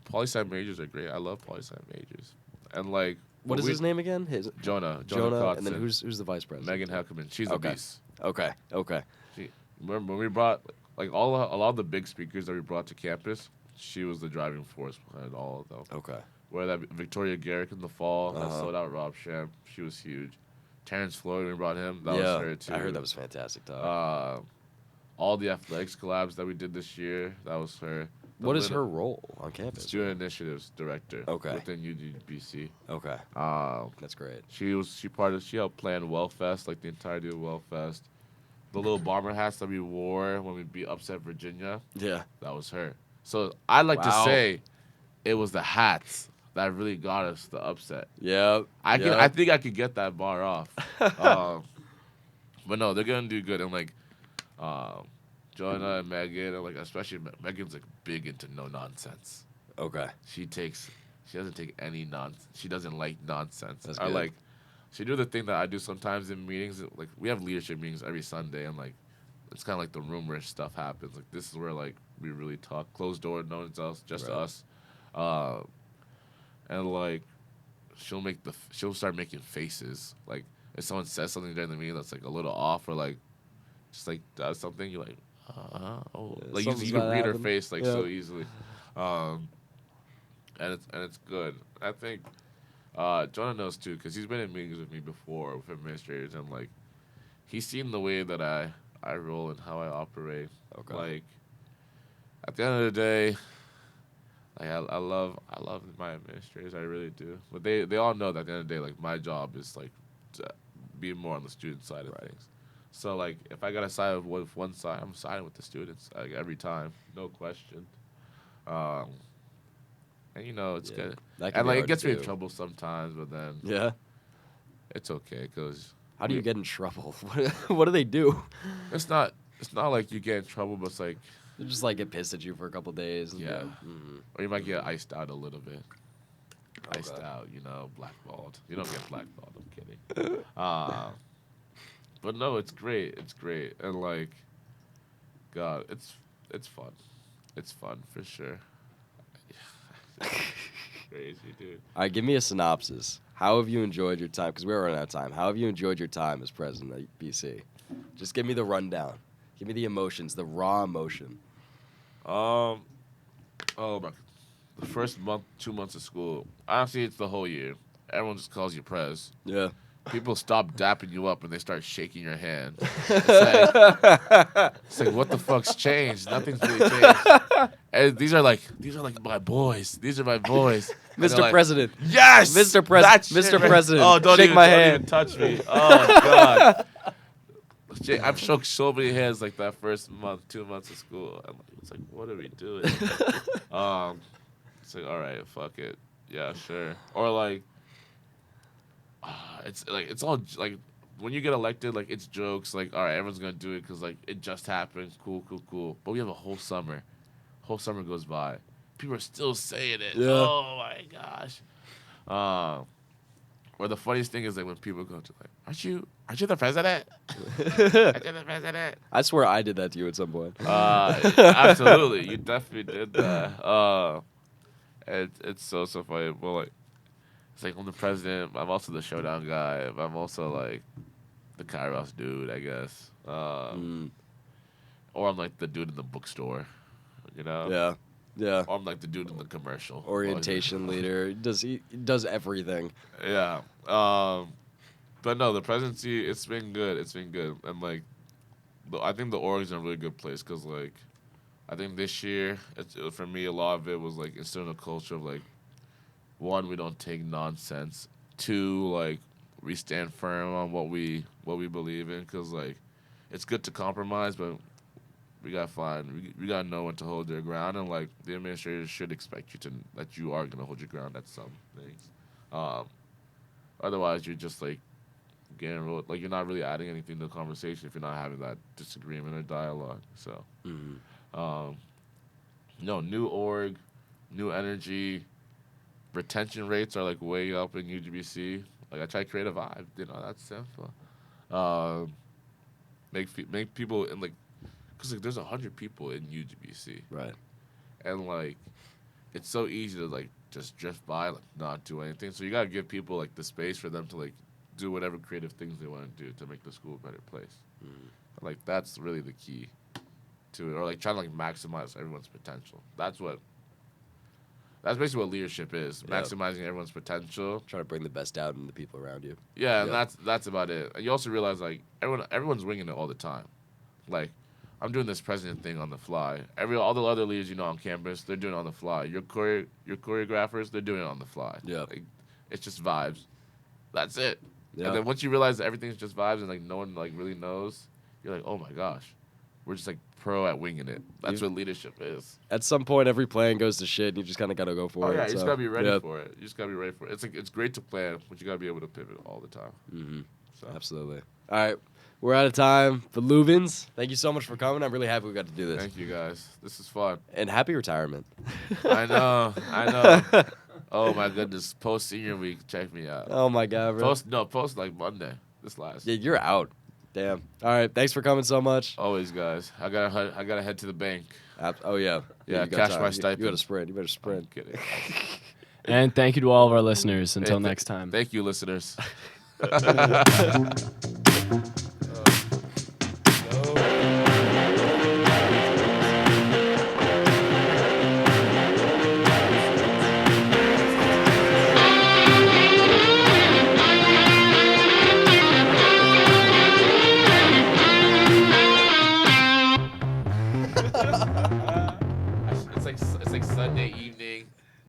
poli-sci majors are great. I love poli-sci majors, and like What is his name again? Jonah Jonah, and then Kotzen. who's the vice president? Megan Heckerman. She's a Okay. beast. Okay. Remember when we brought like a lot of the big speakers that we brought to campus? She was the driving force behind all of them. Okay. Whether that be Victoria Garrick in the fall, that Uh-huh. sold out Rob Sham. She was huge. Terrence Floyd, we brought him. That was her too. I heard that was fantastic talk. All the athletics collabs that we did this year, that was her. What is her role on campus? Student Initiatives Director. Okay. Within UGBC. Okay. That's great. She helped plan Wellfest, like the entirety of Wellfest. The little bomber hats that we wore when we beat upset Virginia, Yeah. that was her. So I'd like to Wow. say it was the hats that really got us the upset. Yeah. I think I could get that bar off. But no, they're gonna do good. And like Jonah and Megan, and like especially Megan's like big into no nonsense. Okay. She doesn't take any nonsense. She doesn't like nonsense. That's I good. like she do the thing that I do sometimes in meetings. Like we have leadership meetings every Sunday, and like it's kind of like the room where stuff happens. Like this is where like we really talk, closed door, no one else, just Right. us. And like she'll start making faces. Like if someone says something during the meeting that's like a little off, or like just like does something, you're like, oh, Yeah, like something's you can about to read her happen. face like Yeah. so easily. And it's good. I think Jonah knows too, because he's been in meetings with me before with administrators, and like he's seen the way that I roll and how I operate. Okay. Like at the end of the day, like I love my administrators, I really do. But they all know that at the end of the day, like my job is like to be more on the student side of things. So like if I gotta side with one side, I'm siding with the students like every time, no question. And you know it's good. That can And be like it hard gets to me in do. trouble sometimes, but then Yeah. it's okay because How do you get in trouble? What do they do? it's not like you get in trouble, but it's like They just like get pissed at you for a couple days. And Yeah. Mhm. or you might get iced out a little bit. Iced Okay. out, you know, blackballed. You don't get blackballed. I'm kidding. But no, it's great. It's great, and like, God, it's fun. It's fun for sure. Crazy, dude. All right, give me a synopsis. How have you enjoyed your time? Because we're running out of time. How have you enjoyed your time as president of BC? Just give me the rundown. Give me the emotions, the raw emotion. Oh my, the first 2 months of school. Honestly, it's the whole year. Everyone just calls you Prez. Yeah. People stop dapping you up and they start shaking your hand. It's like what the fuck's changed? Nothing's really changed. And these are like my boys. These are my boys. And they're Mr. like, President. Yes, Mr. That shit, Mr. man. President. Oh, don't shake even, my don't hand. even touch me. Oh God. I've shook so many hands like that first 2 months of school. It's like, what are we doing? It's like, all right, fuck it. Yeah, sure. Or like, it's all like when you get elected, like it's jokes. Like, all right, everyone's gonna do it because like it just happened. Cool, cool, cool. But we have a whole summer. Whole summer goes by. People are still saying it. Yeah. Oh my gosh. Or the funniest thing is like when people go to like, aren't you the president? Aren't you the president? I swear I did that to you at some point. Absolutely, you definitely did that. It's so funny. Well, like, it's like I'm the president. I'm also the showdown guy. But I'm also like the Kairos dude, I guess. Or I'm like the dude in the bookstore, you know? Yeah. Yeah. Or I'm like the dude in the commercial. Orientation leader. He does everything. Yeah. But no, the presidency, it's been good. It's been good. And like, I think the org's in a really good place because like, I think this year, for me, a lot of it was like instilling a culture of like, one, we don't take nonsense. Two, like, we stand firm on what we believe in because like, it's good to compromise, but we gotta find, we gotta know when to hold their ground, and like the administrators should expect you that you are gonna hold your ground at some things. Otherwise, you're just like getting like you're not really adding anything to the conversation if you're not having that disagreement or dialogue. So, no, new org, new energy, retention rates are like way up in UGBC. Like I try to create a vibe, that's simple. Make people in like. Because like, there's 100 people in UGBC. Right. And, like, it's so easy to, like, just drift by, like, not do anything. So you got to give people, like, the space for them to, like, do whatever creative things they want to do to make the school a better place. Like, that's really the key to it. Or, like, trying to, like, maximize everyone's potential. That's basically what leadership is. Yep. Maximizing everyone's potential. Trying to bring the best out in the people around you. Yeah, and that's about it. And you also realize, like, everyone's winging it all the time. Like, I'm doing this president thing on the fly. All the other leaders on campus, they're doing it on the fly. Your choreographers, they're doing it on the fly. Yeah. Like, it's just vibes. That's it. Yeah. And then once you realize that everything's just vibes and like no one like really knows, you're like, oh my gosh, we're just like pro at winging it. That's what leadership is. At some point, every plan goes to shit, and you just kind of got to go for it. Yeah, you just gotta be ready for it. You just gotta be ready for it. It's like it's great to plan, but you gotta be able to pivot all the time. Mm-hmm. So. Absolutely. All right. We're out of time. But Lubens, thank you so much for coming. I'm really happy we got to do this. Thank you, guys. This is fun. And happy retirement. I know. Oh, my goodness. Post-senior week, check me out. Oh, my God, bro. Post like Monday. This last. Yeah, you're out. Damn. All right. Thanks for coming so much. Always, guys. I gotta head to the bank. Oh, yeah. Yeah, cash my stipend. You better sprint. I'm kidding. And thank you to all of our listeners. Until next time. Thank you, listeners.